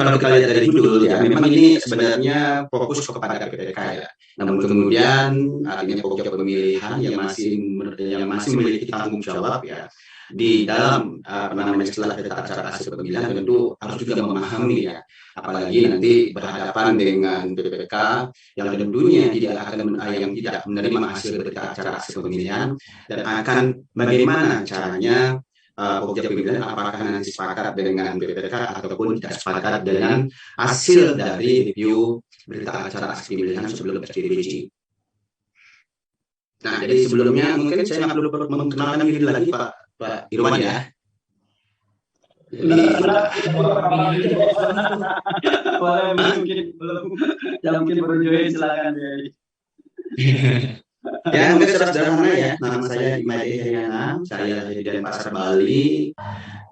kalau kita lihat dari judul ya, memang ini sebenarnya fokus kepada PPK ya. Namun kemudian artinya pokok pemilihan yang masih memiliki tanggung jawab ya di dalam setelah kita acara hasil pemilihan tentu harus juga memahami ya, apalagi nanti berhadapan dengan PPK yang tentunya tidak menerima hasil berita acara hasil pemilihan dan akan bagaimana caranya pokok pemilihan, apakah nanti sepakat dengan PPK ataupun tidak sepakat dengan hasil dari review berita acara hasil pemilihan sebelum SDBG. Nah, jadi sebelumnya mungkin saya nggak perlu memperkenalkan diri lagi Pak Irwan ya. Mungkin baru join, silakan ya. Ya, mungkin secara sederhana ya, nama saya Imade Heryana, saya dari Denpasar, Bali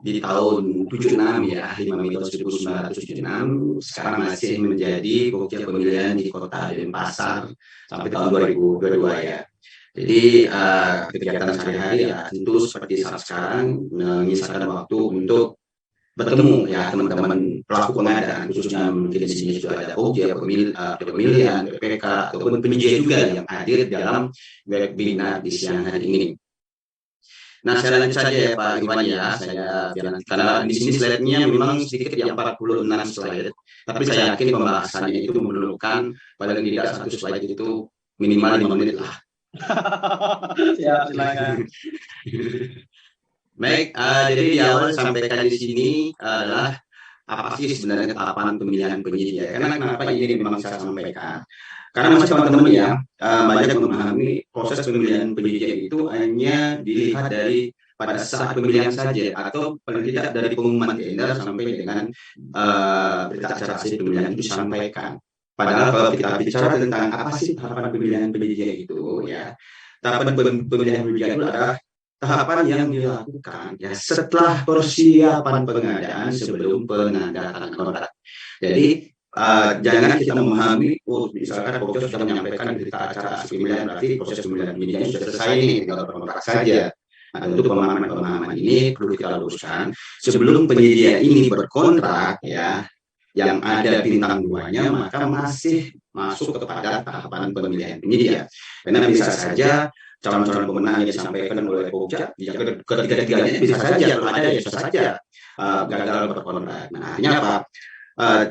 di tahun 76 ya, 5 Mei 1976, sekarang masih menjadi pokja pemilihan di kota Denpasar sampai tahun 2022 ya. Jadi kegiatan sehari-hari ya tentu seperti saat sekarang menyisakan waktu untuk bertemu ya teman-teman pelaku pengadaan, khususnya mungkin di sini juga ada pokja pemilihan, PPK ataupun penyedia juga yang hadir dalam webinar di siang hari ini. Nah, saya lanjut saja ya Pak Irwan ya, karena di sini slide-nya memang sedikit yang 46 slide, tapi saya yakin pembahasannya itu memerlukan paling tidak satu slide itu minimal 5 menit lah. Siap, silakan. Baik, jadi di awal sampaikan di sini adalah apa sih sebenarnya tahapan pemilihan penyedia? Karena kenapa ini memang saya sampaikan? Karena masih teman-teman ya banyak memahami proses pemilihan penyedia itu hanya dilihat dari pada saat pemilihan saja atau paling tidak dari pengumuman tender sampai dengan berita acara hasil pemilihan itu disampaikan. Padahal kalau kita bicara tentang apa sih tahapan pemilihan penyedia itu ya, tahapan pemilihan penyedia itu adalah tahapan yang dilakukan ya setelah persiapan pengadaan sebelum penandatanganan kontrak. Jadi jangan kita memahami, misalkan Pokja sudah menyampaikan berita acara hasil pemilihan, berarti proses pemilihan penyidikan sudah selesai nih, tinggal berkontrak saja. Nah, tentu pemahaman ini perlu kita luruskan sebelum penyedia ini berkontrak ya, yang ada bintang 2-nya, maka masih masuk kepada tahapan pemilihan penyedia. Karena bisa saja calon-calon pemenang yang disampaikan oleh Pokja, ketiga-tiganya bisa saja, kalau ada ya bisa saja gagal berkontrak. Nah, artinya apa?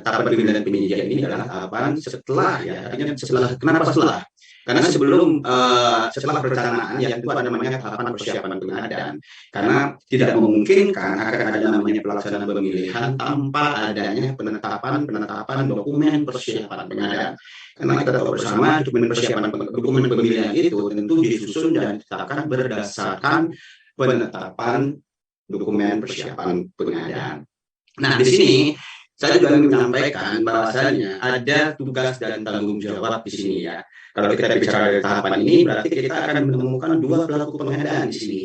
Tahapan pemilihan penyedia ini adalah tahapan setelah ya, artinya setelah, kenapa setelah? Karena setelah perencanaan yang itu ada namanya tahapan persiapan pengadaan. Karena tidak memungkinkan akan ada namanya pelaksanaan pemilihan tanpa adanya penetapan dokumen persiapan pengadaan. Karena kita tahu bersama dokumen pemilihan itu tentu disusun dan ditetapkan berdasarkan penetapan dokumen persiapan pengadaan. Nah, di sini saya juga menyampaikan bahwasanya ada tugas dan tanggung jawab di sini ya. Kalau kita bicara dari tahapan ini, berarti kita akan menemukan dua pelaku pengadaan di sini.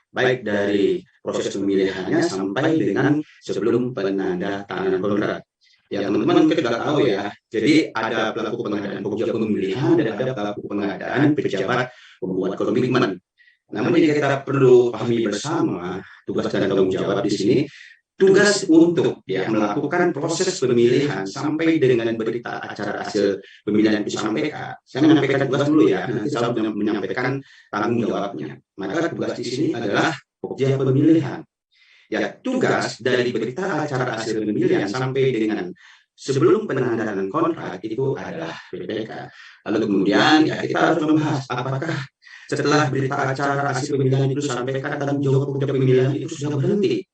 Baik dari proses pemilihannya sampai dengan sebelum penandatanganan kontrak. Ya teman-teman mungkin sudah tahu ya. Jadi ada pelaku pengadaan pokja pemilihan dan ada pelaku pengadaan pejabat pembuat komitmen. Namun yang kita perlu pahami bersama, tugas dan tanggung jawab di sini, tugas untuk ya melakukan proses pemilihan sampai dengan berita acara hasil pemilihan disampaikan. Saya menyampaikan tugas dulu ya, nanti saya menyampaikan tanggung jawabnya. Maka tugas di sini adalah pokja pemilihan. Ya, tugas dari berita acara hasil pemilihan sampai dengan sebelum penandatanganan kontrak itu adalah PPK. Lalu kemudian ya kita harus membahas apakah setelah berita acara hasil pemilihan itu disampaikan tanggung jawab pokja pemilihan itu sudah berhenti.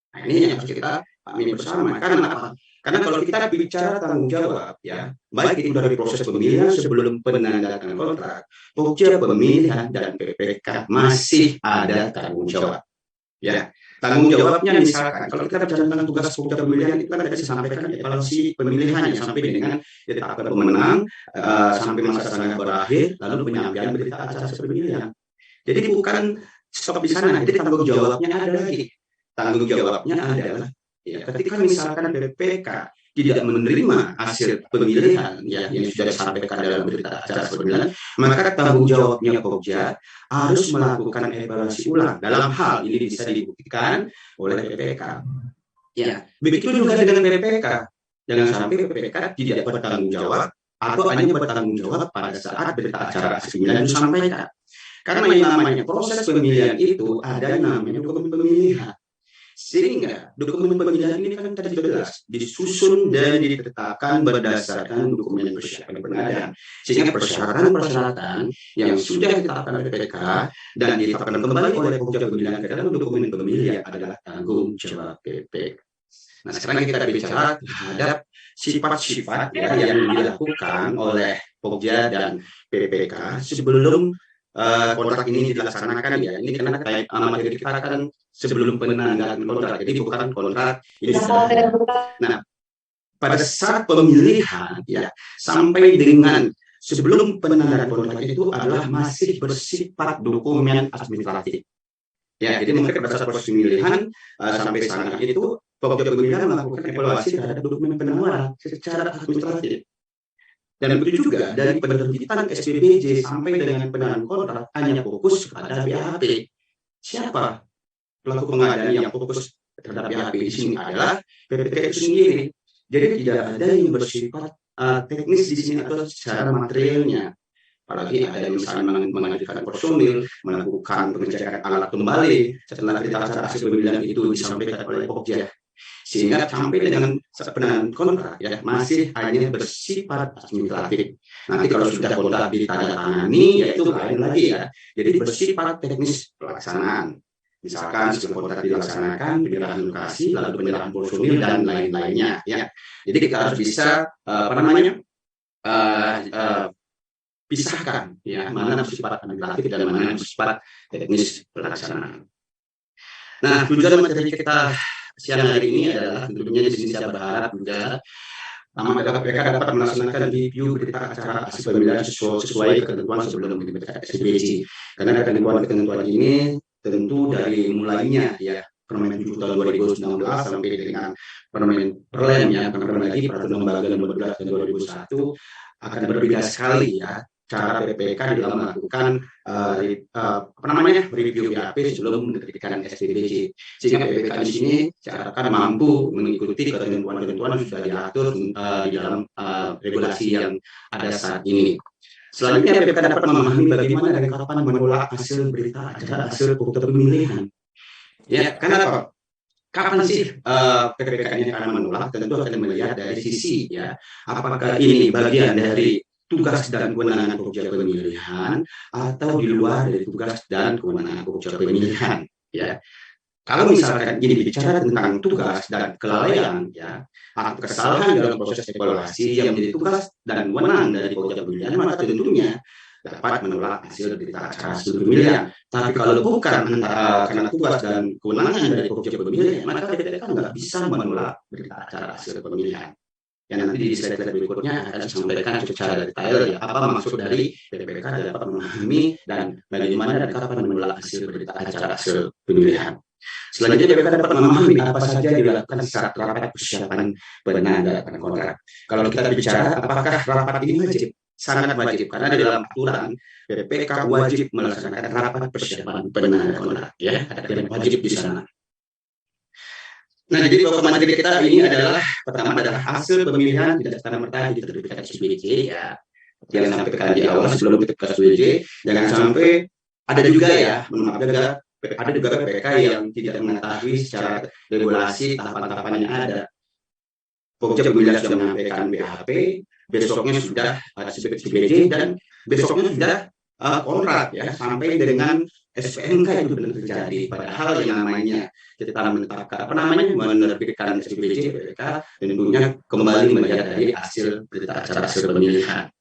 Nah, ini yang harus kita pahami bersama. Karena apa? Karena kalau kita bicara tanggung jawab, ya, baik itu dari proses pemilihan sebelum penandatanganan kontrak, pokja pemilihan dan PPK masih ada tanggung jawab. Ya, tanggung jawabnya misalkan kalau kita bicara tentang tugas pokja pemilihan itu kan tadi disampaikan evaluasi pemilihannya sampai dengan ditetapkan pemenang, sampai masa tanggap berakhir, lalu penyampaian berita acara pemilihan. Jadi bukan stop di sana, jadi tanggung jawabnya ada lagi. Tanggung jawabnya adalah ya, ketika misalkan BPK tidak menerima hasil pemilihan ya, yang sudah disampaikan dalam berita acara pemilihan, maka tanggung jawabnya Pokja harus melakukan evaluasi ulang. Dalam hal ini bisa dibuktikan oleh BPK. Ya, begitu juga dengan BPK. jangan sampai PPK tidak bertanggung jawab atau hanya bertanggung jawab pada saat berita acara aksi pemilihan itu disampaikan. Karena yang namanya proses pemilihan itu ada yang namanya dokumen pemilihan. Sehingga dokumen pemilihan ini kan tadi jelas disusun dan ditetapkan berdasarkan dokumen persiapan pengadaan. Sehingga persyaratan-persyaratan yang sudah ditetapkan oleh PPK dan ditetapkan kembali oleh Pokja Pemilihan ke dalam dokumen pemilihan adalah tanggung jawab PPK. Nah, sekarang kita bicara terhadap sifat-sifat ya, yang dilakukan oleh Pokja dan PPK sebelum kontrak ini dilaksanakan ya. Ini karena materi kita kan sebelum penandatanganan kontrak, jadi bukan kontrak ini sudah ada. Nah, pada saat pemilihan ya sampai dengan sebelum penandatanganan kontrak itu adalah masih bersifat dokumen administratif. Ya, jadi mungkin pada saat proses pemilihan sampai sana itu Pokja Pemilihan melakukan evaluasi terhadap dokumen penawaran secara administratif. Dan begitu juga dari penerbitan SPBJ sampai dengan penandatanganan kontrak hanya fokus kepada BAP. Siapa pelaku pengadaan yang fokus terhadap BAP di sini adalah PPK itu sendiri. Jadi tidak ada yang bersifat teknis di sini atau secara materialnya. Apalagi ada yang misalnya mengajukan personil, melakukan pengecekan alat kembali setelah berita acara hasil pemilihan itu disampaikan oleh Pokja. Sehingga sampai dengan penandatanganan kontrak ya masih hanya bersifat administratif. Nanti kalau sudah kontrak ditandatangani ya itu lain lagi ya. Jadi bersifat teknis pelaksanaan. Misalkan sebelum kontrak dilaksanakan, penyerahan lokasi, lalu penyerahan personil dan lain-lainnya ya. Jadi kita harus bisa pisahkan ya mana bersifat administratif dan mana bersifat teknis pelaksanaan. Nah, tujuan materi kita siang hari ini adalah tentunya di sini saya berharap juga pertama adalah PPK dapat melaksanakan review berita acara hasil pemilihan sesuai ketentuan sebelum dibentuk SPBJ. Karena ketentuan ini tentu dari mulainya ya Permen 7 tahun 2019 sampai dengan Permen ya lagi Peraturan Lembaga nomor 12 tahun 2001 akan berbeda sekali ya cara PPK dalam melakukan review BAP sebelum menerbitkan SPBJ. Sehingga PPK di sini seakan mampu mengikuti ketentuan-ketentuan yang sudah diatur di dalam regulasi yang ada saat ini. Selanjutnya PPK dapat memahami bagaimana dan kapan menolak hasil berita acara hasil pemilihan. Ya, kenapa? Kapan sih PPK ini akan menolak? Tentu akan melihat dari sisi ya, apakah ini bagian dari tugas dan kewenangan Pokja Pemilihan atau di luar dari tugas dan kewenangan Pokja Pemilihan ya. Kalau misalkan ini bicara tentang tugas dan kelalaian ya, atau kesalahan dalam proses evaluasi yang menjadi tugas dan wewenang dari Pokja Pemilihan, maka tentunya dapat menolak hasil berita acara hasil pemilihan. Tapi kalau bukan karena tugas dan kewenangan dari Pokja Pemilihan, maka PPK nggak bisa menolak berita acara hasil pemilihan. Yang nanti di slide berikutnya akan disampaikan secara detail ya apa maksud dari PPK dapat memahami dan bagaimana dan kapan menolak hasil berita acara hasil pemilihan. Selanjutnya PPK dapat memahami apa saja dilakukan saat rapat persiapan penandatanganan kontrak. Kalau kita bicara apakah rapat ini wajib? Sangat wajib karena di dalam aturan PPK wajib melaksanakan rapat persiapan penandatanganan kontrak ya, ada yang wajib di sana. Nah, jadi pokok materi kita ini adalah pertama adalah hasil pemilihan tidak serta-merta diterbitkan SPBJ ya. Yang disampaikan di awal sebelum diterbitkan SPBJ, jangan sampai ada juga ya, ada juga PPK yang tidak mengetahui secara regulasi tahapan-tahapan yang ada. Pokja Pemilihan sudah menyampaikan BHP, besoknya sudah ada SPBJ dan besoknya sudah kontrak ya sampai dengan SPNK itu benar terjadi. Padahal yang namanya kita menetapkan menerbitkan SPBJ PPK tentunya kembali melihat dari hasil berita acara hasil pemilihan.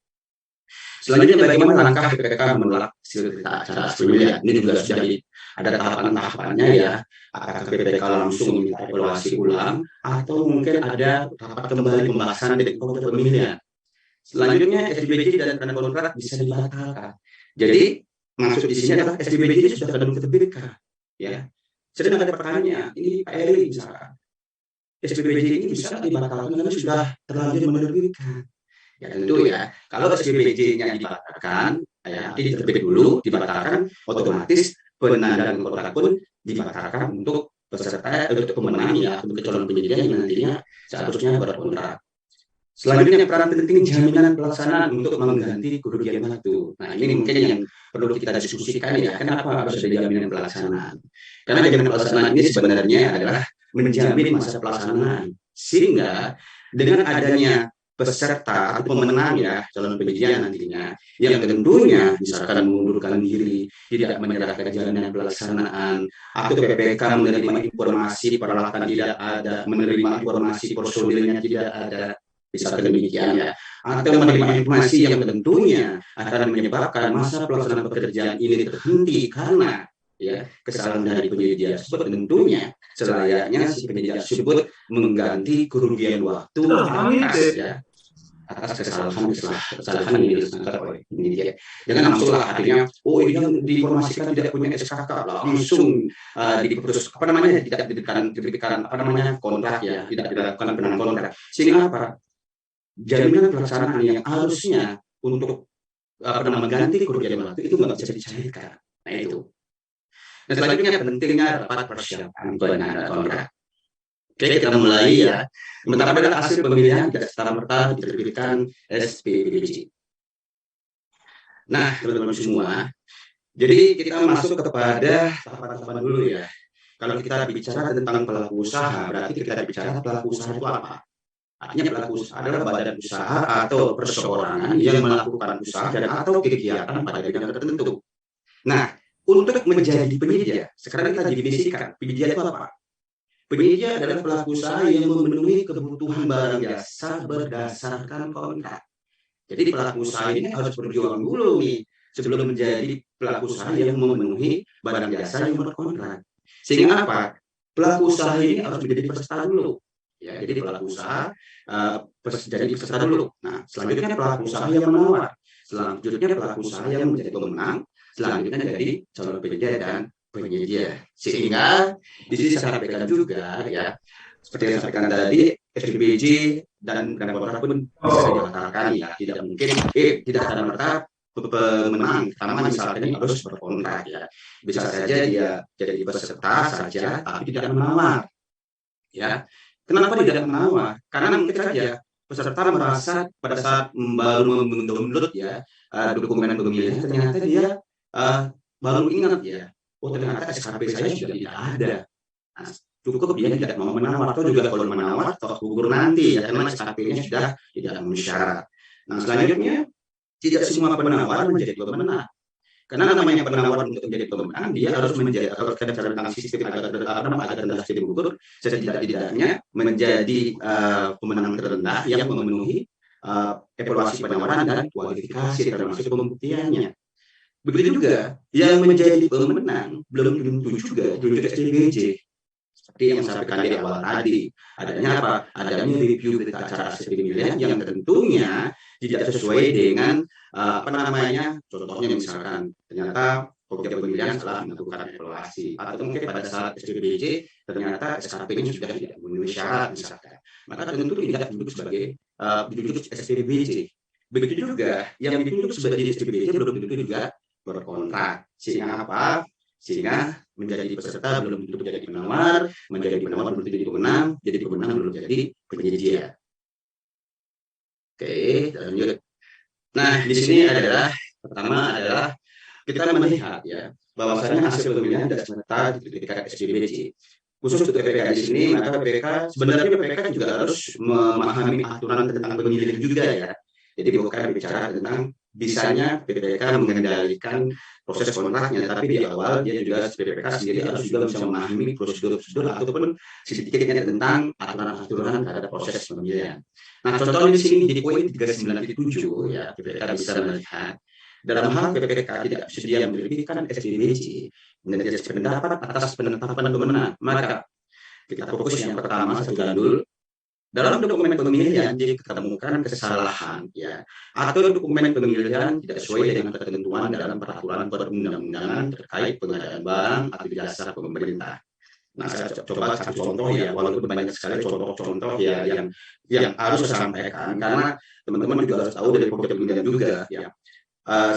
Selanjutnya bagaimana langkah PPK menolak hasil berita acara hasil pemilihan? Ini juga sudah ada tahapan-tahapannya ya. Apakah PPK langsung meminta evaluasi ulang atau mungkin ada rapat kembali pembahasan dari Pokja Pemilihan. Selanjutnya SPBJ dan kontrak bisa dibatalkan. Jadi maksud di sini adalah SPBJ sudah belum diterbitkan, ya. Sedang ada pertanyaan, ini Pak Eri misalkan, SPBJ ini bisa dibatalkan karena sudah terlanjur menerbitkan. Ya tentu ya, kalau SPBJ-nya dibatalkan, ya diterbit dulu, dibatalkan, otomatis penandatanganan kontrak pun dibatalkan untuk peserta untuk pemenang ya, untuk calon penyedia yang nantinya seharusnya berkontrak. Selanjutnya peran penting jaminan pelaksanaan untuk mengganti kerugian waktu. Nah, ini mungkin yang perlu kita diskusikan ya. Kenapa harus ada jaminan pelaksanaan? Karena jaminan pelaksanaan ini sebenarnya adalah menjamin masa pelaksanaan. Sehingga dengan adanya peserta atau pemenang ya calon penyedia nantinya yang tentunya misalkan mengundurkan diri, tidak menyerahkan jaminan pelaksanaan, atau PPK menerima informasi peralatan tidak ada, menerima informasi personilnya tidak ada, misalkan demikian ya, atau menerima informasi yang tentunya akan menyebabkan masa pelaksanaan pekerjaan ini terhenti karena ya kesalahan dari penyedia tersebut, tentunya selayaknya si penyedia tersebut mengganti kerugian waktu atas kesalahan yang dilakukan oleh penyedia. Jangan maksudlah artinya, oh ini yang diinformasikan tidak punya SKK langsung diputus tidak diberikan kontrak ya, tidak dilakukan penanganan kontrak. Sehingga apa? Jaminan pelaksanaan yang harusnya untuk mengganti kerugian waktu itu nggak bisa dicairkan. Nah itu. Nah selanjutnya pentingnya rapat persiapan penandatanganan kontrak. Oke, kita mulai ya. Sementara pada hasil pemilihan tidak serta-merta diterbitkan SPPDJ. Nah, teman-teman semua, jadi kita masuk kepada tahapan-tahapan dulu ya. Kalau kita bicara tentang pelaku usaha, berarti kita bicara pelaku usaha itu apa? Artinya pelaku usaha adalah badan usaha atau perseorangan yang melakukan usaha dan atau kegiatan pada bidang tertentu. Nah, untuk menjadi penyedia, sekarang kita definisikan penyedia itu apa? Penyedia adalah pelaku usaha yang memenuhi kebutuhan barang jasa berdasarkan kontrak. Jadi pelaku usaha ini harus berjuang dulu nih sebelum menjadi pelaku usaha yang memenuhi barang jasa yang berkontrak. Sehingga apa? Pelaku usaha ini harus menjadi peserta dulu. Ya, jadi pelaku usaha jadi peserta dulu. Nah, selanjutnya pelaku usaha yang menawar. Selanjutnya pelaku usaha yang menjadi pemenang. Selanjutnya jadi calon penyedia dan penyedia. Sehingga di sini saya sampaikan juga ya, seperti yang saya sampaikan tadi, SPBJ dan kontrak pun bisa dibatalkan ya. Tidak mungkin tidak ada merta pemenang pertama misalkan ini harus berkontrak ya. Bisa saja dia jadi peserta saja tapi tidak menawar. Ya. Kenapa tidak menawar? Karena mungkin saja peserta merasa pada saat baru mendownload ya dokumen pemilihan ternyata dia baru ingat ya, oh ternyata SKP saya sudah tidak ada. Nah, cukup dia tidak mau menawar, atau juga kalau menawar atau gugur nanti ya karena SKP-nya sudah tidak memenuhi syarat. Nah selanjutnya tidak semua penawar menjadi pemenang. Karena namanya penawar untuk menjadi pemenang, dia harus menjadi harus ada tentang sistem agar rendah sistem gugur, setidak-tidaknya menjadi pemenang terendah yang memenuhi evaluasi penawaran dan kualifikasi termasuk pembuktiannya. Begitu juga yang menjadi pemenang belum tentu juga SPBJ. Seperti yang saya sampaikan di awal tadi, adanya apa? Adanya review berita acara hasil pemilihan yang tentunya tidak sesuai dengan contohnya misalkan ternyata komite pemilihan salah melakukan evaluasi, atau mungkin pada saat SPBJ ternyata SKP-nya sudah tidak memenuhi syarat misalkan, maka tentu tidak duduk sebagai duduk SPBJ. Begitu juga yang ditunjuk sebagai SPBJ belum tentu juga berkontrak. Sehingga apa? Sehingga menjadi peserta belum tentu menjadi penawar, menjadi penawar belum tentu jadi pemenang, jadi pemenang belum jadi penyedia. Oke, lanjut. Nah, di sini adalah pertama adalah kita melihat ya bahwasanya hasil pemilihan tidak semata diterbitkan SPBJ. Khusus untuk PPK di sini, maka PPK sebenarnya PPK juga harus memahami aturan tentang pemilihan juga ya. Jadi bukan bicara tentang bisanya PPK mengendalikan proses kontraknya, tapi di awal dia juga PPK sendiri harus juga bisa memahami prosedur-prosedur ataupun sedikitnya tentang aturan-aturan terhadap proses pemilihan. Nah, contohnya di sini di poin 39.7 ya, PPK bisa melihat dalam hal PPK tidak bersedia menerbitkan SPBJ menjadi pendapat atas penetapan pemenang, maka kita fokus yang pertama satu gandul. Dalam dokumen pemilihan ditemukan kesalahan ya atau dokumen pemilihan tidak sesuai dengan ketentuan dalam peraturan perundang-undangan terkait pengadaan barang atau jasa pemerintah. Nah, saya coba satu contoh ya, walaupun banyak sekali contoh-contoh ya yang harus saya sampaikan karena teman-teman juga harus tahu dari komite pemilihan juga ya.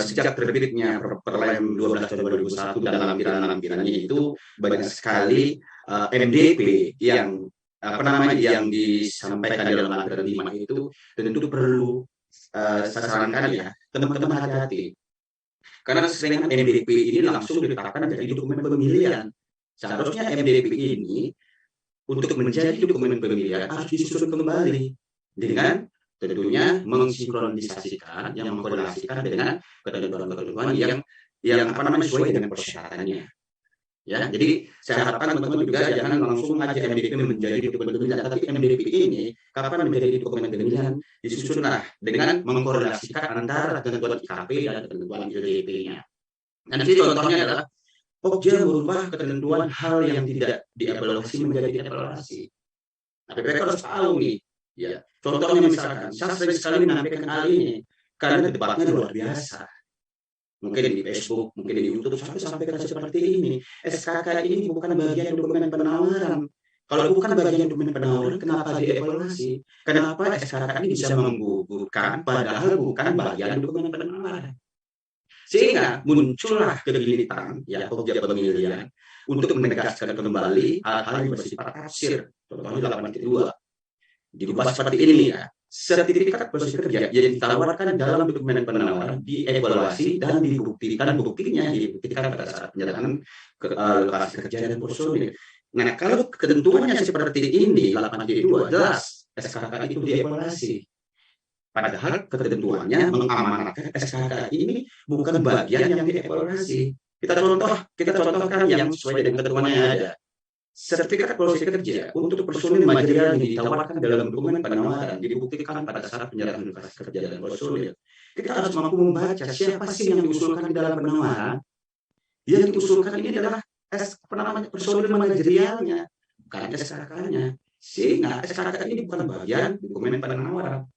Sejak terbitnya Perlem 12 tahun 2001 dan lampiran-lampirannya itu banyak sekali MDP yang apa namanya yang disampaikan dalam lampiran 5 itu tentu perlu saya sarankan ya teman-teman hati-hati karena seringan MDP ini langsung ditetapkan jadi dokumen pemilihan. Seharusnya MDP ini untuk menjadi dokumen pemilihan harus disusun kembali dengan tentunya mensinkronisasikan yang mengkorelasikan dengan ketentuan-ketentuan yang apa namanya sesuai dengan persyaratannya. Ya, jadi saya harapkan teman-teman juga jangan langsung aja MDP menjadi dokumen pemilihan, tapi MDP ini kapan menjadi dokumen pemilihan disusunlah dengan mengkorelasikan antara ketentuan IKP dan ketentuan LDP-nya. Dan di sini contohnya adalah Pokja merubah ketentuan hal yang tidak dievaluasi menjadi evaluasi. Nah, PPK harus tahu nih, ya. Contohnya misalkan, saya sering sekali menyampaikan hal ini karena debatnya luar biasa. Mungkin di Facebook, mungkin di YouTube, sampai sampaikan seperti ini. SKK ini bukan bagian dokumen penawaran. Kalau bukan bagian dokumen penawaran, kenapa dievaluasi? Kenapa SKK ini bisa menggugurkan, padahal bukan bagian dokumen penawaran? Sehingga muncullah kegelitan, ya, Pokja pemilihan untuk menegaskan kembali hal-hal yang bersifat tafsir. Contohnya 8.2 dirubah seperti ini ya. Sertifikat posisi kerja yang ditawarkan dalam dokumen penawaran dievaluasi dan dibuktikan pada saat penyerahan ke lokasi kerja dan personil. Nah, kalau ketentuannya seperti ini 8.2 jelas SKK itu dievaluasi. Padahal ketentuannya mengamanatkan SKK ini bukan bagian yang dievaluasi. Kita contohkan yang sesuai dengan ketentuannya ada. Sertifikat posisi kerja untuk personil material yang ditawarkan dalam dokumen penawaran dibuktikan pada saat penyerahan lokasi kerja dan personil. Kita harus mampu membaca siapa sih yang diusulkan di dalam penawaran. Yang diusulkan ini adalah personil manajerialnya, bukan SKK-nya. Sehingga SKK ini bukan bagian dokumen penawaran.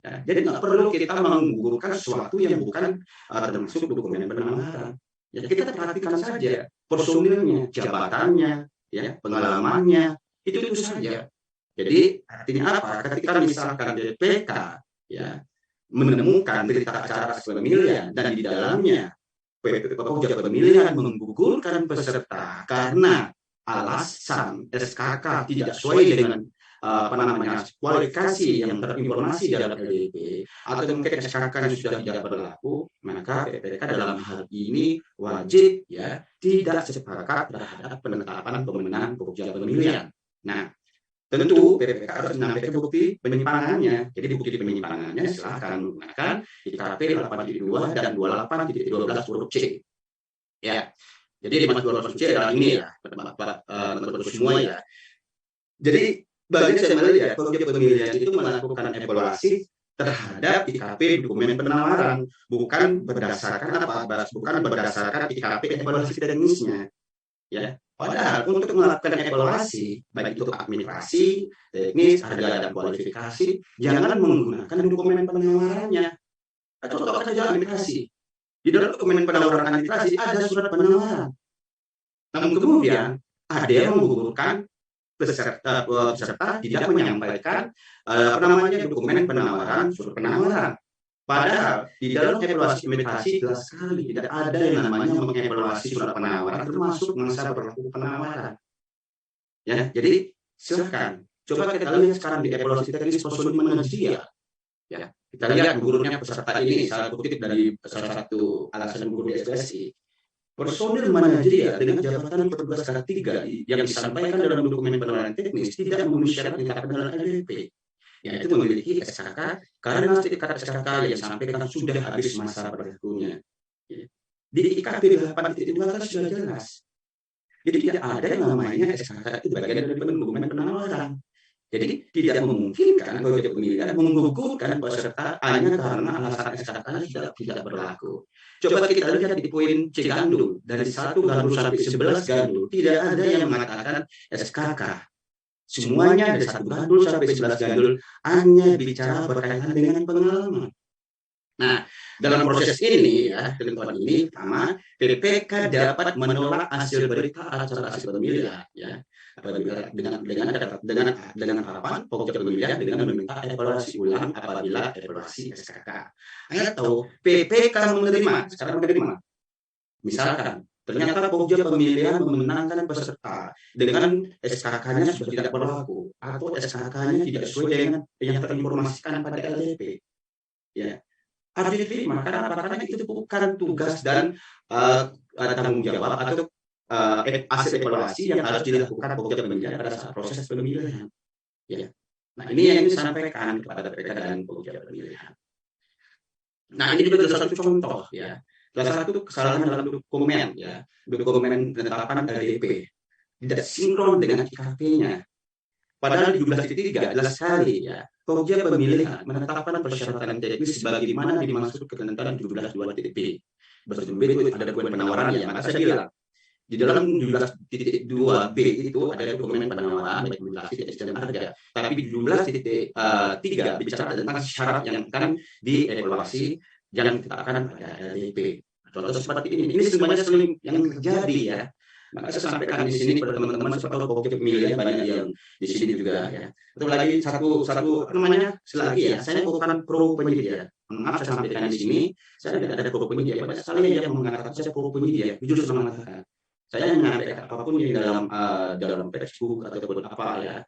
Ya, jadi nggak perlu kita menggugurkan sesuatu yang bukan termasuk dokumen penawaran. Ya, kita perhatikan saja personilnya, jabatannya, ya, pengalamannya, itu saja. Jadi artinya apa? Ketika misalkan BPK ya menemukan berita acara pemilihan dan di dalamnya Pokja pemilihan menggugurkan peserta karena alasan SKK tidak sesuai dengan kualifikasi yang terinformasi dalam LDP atau mungkin SKK yang sudah tidak berlaku, maka PPK dalam hal ini wajib ya tidak sepakat terhadap penetapan pemenang Pokja pemilihan. Nah, tentu PPK harus menyampaikan bukti penyimpangannya. Jadi bukti penyimpangannya silakan menggunakan IKP 8.2 dan 28.12 huruf C. Ya. Jadi di mas 12 huruf C adalah ini ya, teman-teman semua ya. Jadi banyak saya melihat Pokja pemilihan itu melakukan evaluasi terhadap IKP dokumen penawaran, bukan berdasarkan IKP evaluasi teknisnya. Ya, padahal untuk melakukan evaluasi baik itu administrasi, teknis, harga dan kualifikasi, jangan menggunakan dokumen penawarannya. Contohkan saja administrasi. Di dalam dokumen penawaran administrasi ada surat penawaran. Namun kemudian ada yang menggugurkan peserta tidak menyampaikan dokumen penawaran, surat penawaran. Padahal di dalam evaluasi administrasi jelas sekali tidak ada yang namanya mengevaluasi surat penawaran termasuk masa berlaku penawaran. Ya, jadi silakan coba kita lihat sekarang di evaluasi teknis personil manajerial. Ya, kita lihat gugurnya peserta ini, saya kutip dari salah satu alasan gugur di SPSI. Personil manajerial dengan jabatan petugas K3 yang disampaikan dalam dokumen penawaran teknis tidak memenuhi syarat ditetapkan dalam LDP, yaitu memiliki SKK karena sertifikat SKK yang disampaikan sudah habis masa berlakunya. Di IKP 8.2 kan sudah jelas. Jadi tidak ada yang namanya SKK itu bagian dari dokumen penawaran. Jadi tidak memungkinkan Pokja pemilihan menggugurkan peserta hanya karena alasan SKK tidak berlaku. Coba kita lihat di poin C gandul, dari 1 gandul sampai 11 gandul, tidak ada yang mengatakan SKK. Semuanya dari 1 gandul sampai 11 gandul hanya bicara berkaitan dengan pengalaman. Nah, dalam proses ini ya, ketentuan ini pertama, PPK dapat menolak hasil berita acara hasil pemilihan ya. Apabila dengan harapan Pokja pemilihan dengan meminta evaluasi ulang apabila evaluasi SKK. Atau PPK menerima, sekarang menerima. Misalkan ternyata Pokja pemilihan memenangkan peserta dengan SKK-nya sudah tidak berlaku atau SKK-nya tidak sesuai dengan yang terinformasikan pada LDP. Ya, harus diterima karena itu bukan tugas dan tanggung jawab atau hasil evaluasi yang harus dilakukan Pokja pemilihan pada saat proses pemilihan. Ya. Nah, ini yang disampaikan kepada PK dan Pokja pemilihan. Nah, ini juga salah satu contoh ya. Salah satu kesalahan dalam dokumen ya, dokumen penetapan LDP tidak sinkron dengan IKP-nya. Padahal di 17.3 jelas sekali ya, Pokja pemilihan menetapkan persyaratan teknis sebagaimana dimaksud ketentuan 17.2.b. Bersumber itu ada dokumen penawaran ya, maka saya bilang di dalam 17.2b itu ada dokumen penawaran baik regulasi dan harga. Tapi di 17.3 bicara tentang syarat yang akan dievaluasi yang ditetapkan pada LDP. Contoh seperti ini. Ini semuanya sering yang terjadi ya. Maka saya sampaikan di sini kepada teman-teman supaya Pokja pemilihan banyak yang di sini juga ya. Itu lagi satu namanya selagi ya. Saya bukan pro penyidik. Maaf saya sampaikan di sini. Saya tidak ada pro penyidik. Banyak sekali yang mengatakan saya pro penyidik. Jujur saya mengatakan. Saya menyampaikan apapun di dalam Facebook ataupun apa ya,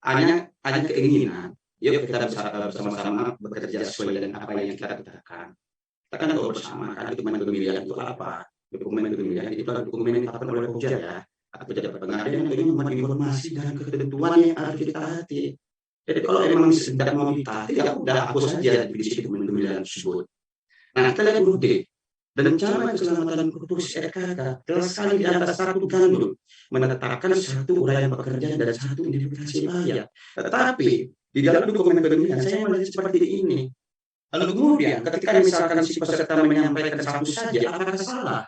hanya keinginan. Yuk kita bersama-sama bekerja sesuai dengan apa yang kita katakan. Kita kan tahu bersama kan dokumen pemilihan itu apa? Dokumen pemilihan itu adalah dokumen yang ditetapkan oleh Pokja ya. Atau pejabat pengadilan untuk membuat informasi dan ketentuan yang harus ditaati. Jadi kalau memang sedang mau ditaati, ya udah hapus saja di situ dokumen pemilihan tersebut. Nah, kita lihat dulu deh. Dan Camat Keselamatan Korporasi RKK telah sekali di atas satu gandul menetapkan satu uraian pekerjaan dan satu identifikasi layak. Tetapi di dalam dokumen pemilihan saya melihat seperti ini. Lalu kemudian ketika misalkan si peserta menyampaikan satu saja, apakah salah?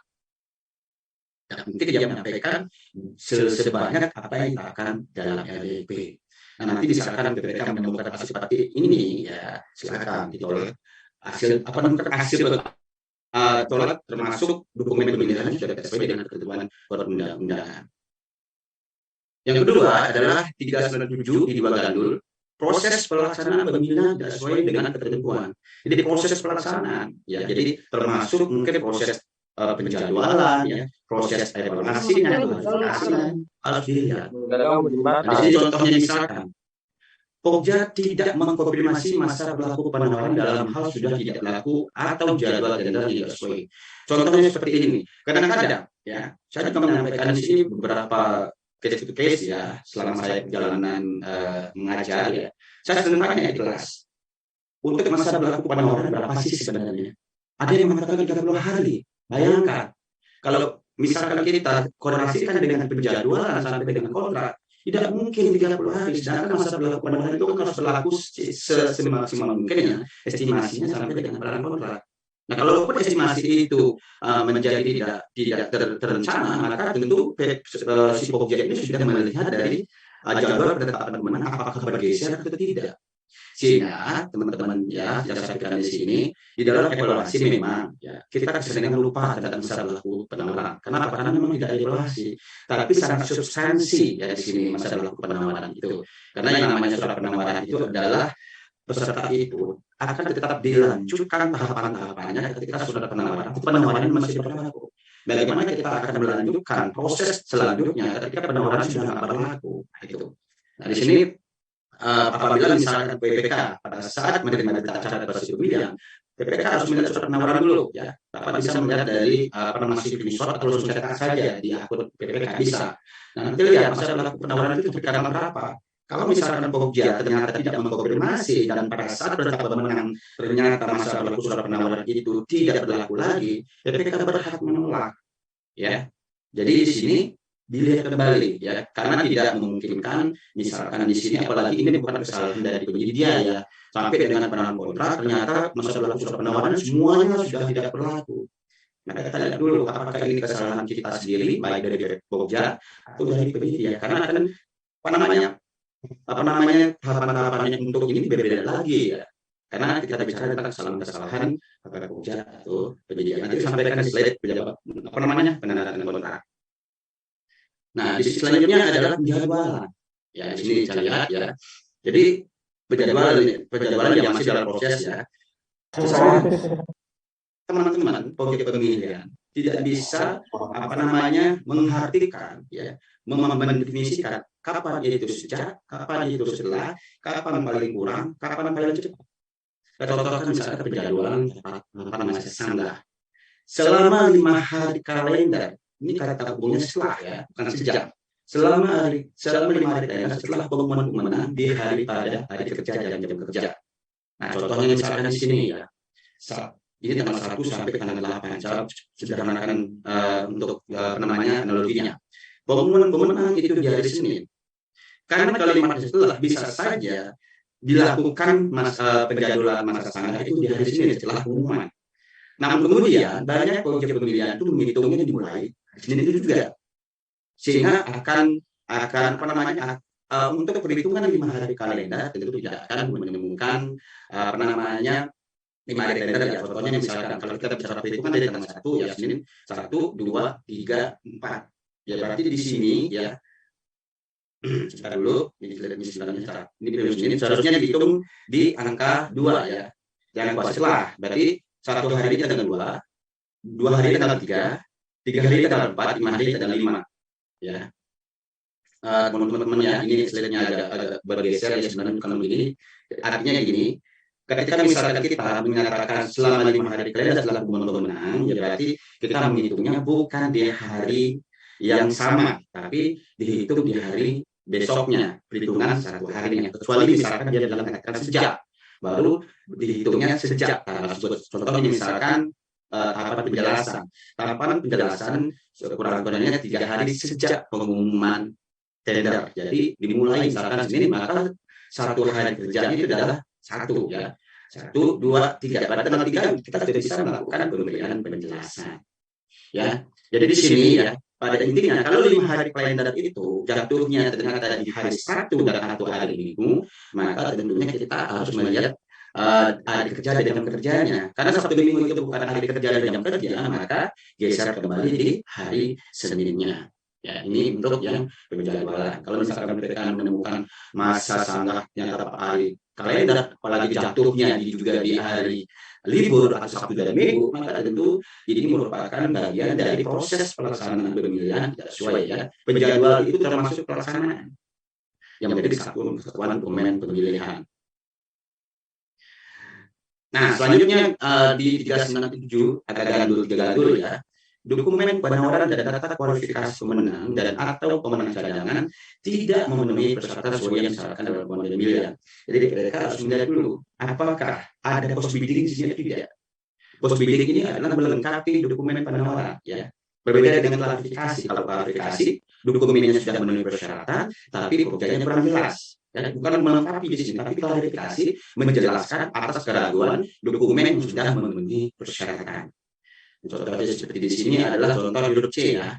Ya, mungkin dia menyampaikan sebanyak apa yang akan dalam LDP. Nah, nanti misalkan mereka menemukan hasil seperti ini, ya silakan ditolak. Hasil tolak termasuk dokumen pemilihan sudah sesuai dengan ketentuan perundang-undangan. Yang kedua adalah 397 di 2 gandul, proses pelaksanaan pemilihan tidak sesuai dengan ketentuan. Jadi proses pelaksanaan, ya, jadi termasuk mungkin proses penjadwalan, ya, proses evaluasinya, harus dilihat. Nah, di sini contohnya misalkan, Pokja tidak mengkonfirmasi masa berlaku penawaran dalam hal sudah tidak berlaku atau jadwal tender tidak sesuai. Contohnya seperti ini. Kadang-kadang, ya, saya juga menyampaikan di sini beberapa case ya, selama saya perjalanan mengajar ya. Saya sering tanya di kelas, untuk masa berlaku penawaran berapa sih sebenarnya? Ada yang mengatakan 30 hari. Bayangkan, kalau misalkan kita korelasikan dengan penjadwalan sampai dengan kontrak, tidak mungkin 30 hari, sedangkan masa berlaku penawaran itu harus berlaku semaksimal mungkin ya, estimasinya sampai dengan barang kontrak. Nah, kalaupun estimasi itu menjadi tidak terencana, maka tentu si Pokja ini sudah melihat dari jadwal penetapan pemenang apakah bergeser atau tidak. Sehingga teman-teman ya yang saya sampaikan di sini di dalam evaluasi memang ya kita sering lupa tentang masa berlaku penawaran. Kenapa? Karena memang tidak evaluasi, tapi sangat substansi ya di sini masa berlaku penawaran itu. Karena yang namanya surat penawaran itu adalah peserta itu akan tetap dilanjutkan tahapan-tahapannya ketika surat penawaran masih berlaku. Bagaimana kita akan melanjutkan proses selanjutnya ketika penawaran sudah tidak berlaku? Itu. Nah, di sini apabila misalkan PPK pada saat menerima acara proses pemilihan, PPK harus melihat surat penawaran dulu ya. Dapat bisa melihat dari masih screenshot atau langsung cetak saja di akun PPK bisa. Nah, nanti lihat masa berlaku penawaran itu berdasarkan berapa. Kalau misalkan Pokja ternyata tidak mengkonfirmasi dan pada saat penetapan pemenang ternyata masa berlaku surat penawaran itu tidak berlaku lagi, PPK berhak menolak. Ya, jadi di sini dilihat kembali ya, karena tidak memungkinkan misalkan di sini apalagi ini bukan kesalahan dari penyedia ya, sampai dengan penandatanganan kontrak ternyata masa berlaku surat penawaran semuanya sudah tidak berlaku. Maka kita lihat dulu apakah ini kesalahan kita sendiri baik dari Pokja atau dari penyedia, karena kan tahapan-tahapannya untuk ini berbeda lagi ya. Karena kita bicara tentang kesalahan apakah Pokja atau penyedia. Nanti sampaikan di slide penandatanganan kontrak. Nah, di sisi selanjutnya adalah penjadwalan. Ya, di sini saya lihat ya. Jadi penjadwalan yang masih dalam proses ya. Teman-teman, Pokja pemilihan tidak bisa apa namanya mengartikan, ya, mendefinisikan kapan itu sejak, kapan itu setelah, kapan paling kurang, kapan paling cepat. Kita contohkan misalkan penjadwalan apa namanya sanggah. Selama 5 hari kalender, ini kata umumnya setelah ya, bukan sejak. Selama 5 hari kalender setelah pengumuman pemenang di hari pada hari kerja dan jam kerja. Nah, contohnya misalkan di sini ya, ini tanggal 1 sampai tanggal 8. Saya sederhanakan untuk namanya analoginya. Pengumuman pemenang itu di hari Senin. Karena kalau 5 hari setelah bisa saja dilakukan penjadwalan masa sanggah itu di hari Senin setelah pengumuman. Namun kemudian banyak panitia pemilihan itu menghitungnya dimulai Senin itu juga, sehingga akan apa namanya untuk perhitungan 5 hari kalender tentu tidak akan menemukan apa namanya 5 hari kalender ya. Contohnya misalkan kalau kita bicara perhitungan dari tanggal 1 ya Senin 1, 2, 3, 4. Ya berarti di sini ya sebentar dulu ini Senin seharusnya dihitung di angka 2 ya. Jangan lupa setelah. Berarti 1 hari tanggal 2 hari tanggal 3, 3 hari tanggal 4, 5 hari tanggal 5 ya. Teman-teman ya, ini slide-nya agak bergeser ya sebenarnya bukan begini. Artinya gini, ketika misalkan kita menyatakan selama 5 hari kalender setelah pengumuman pemenang, ya berarti kita menghitungnya bukan di hari yang sama, tapi dihitung di hari besoknya, perhitungan 1 harinya. Kecuali misalkan dia dalam katakan sejak, baru dihitungnya sejak tanggal tersebut. Contohnya misalkan tahapan penjelasan. Tahapan penjelasan kurang-kurangnya 3 hari sejak pengumuman tender. Jadi dimulai misalkan Senin, maka 1 hari kerjanya itu adalah 1 ya. 1, 2, 3. Pada tanggal 3 kita sudah bisa melakukan pemberian penjelasan. Ya. Jadi di sini ya, pada intinya kalau 5 hari kalender itu jatuhnya ternyata di hari Sabtu dan atau hari Minggu, maka tentunya kita harus melihat hari kerja dan jam kerjanya. Karena Sabtu Minggu itu bukan hari kerja dan jam kerja, maka geser kembali di hari Seninnya. Ya, ini untuk yang penjadwalan. Kalau misalkan mereka menemukan masa sanggah yang tetap hari kalender, apalagi jatuhnya juga di hari libur atau Sabtu dan Minggu, maka tentu ini merupakan bagian dari proses pelaksanaan pemilihan tidak sesuai ya. Penjadwal itu termasuk pelaksanaan yang menjadi kesatuan dokumen pemilihan. Nah, selanjutnya di 397 agak gandul ya. Dokumen penawaran dan data kualifikasi pemenang dan atau pemenang cadangan tidak memenuhi persyaratan sesuai yang disyaratkan dalam dokumen pemilihan. Jadi mereka harus melihat dulu apakah ada post bidding di sini atau tidak. Post bidding ini adalah melengkapi dokumen penawaran ya. Berbeda dengan klarifikasi. Kalau klarifikasi dokumennya sudah memenuhi persyaratan, tapi pekerjaannya kurang jelas. Ya, bukan melengkapi di sini, tapi klarifikasi menjelaskan atas keraguan dokumen yang sudah memenuhi persyaratan. Contohnya seperti di sini adalah contoh huruf C ya,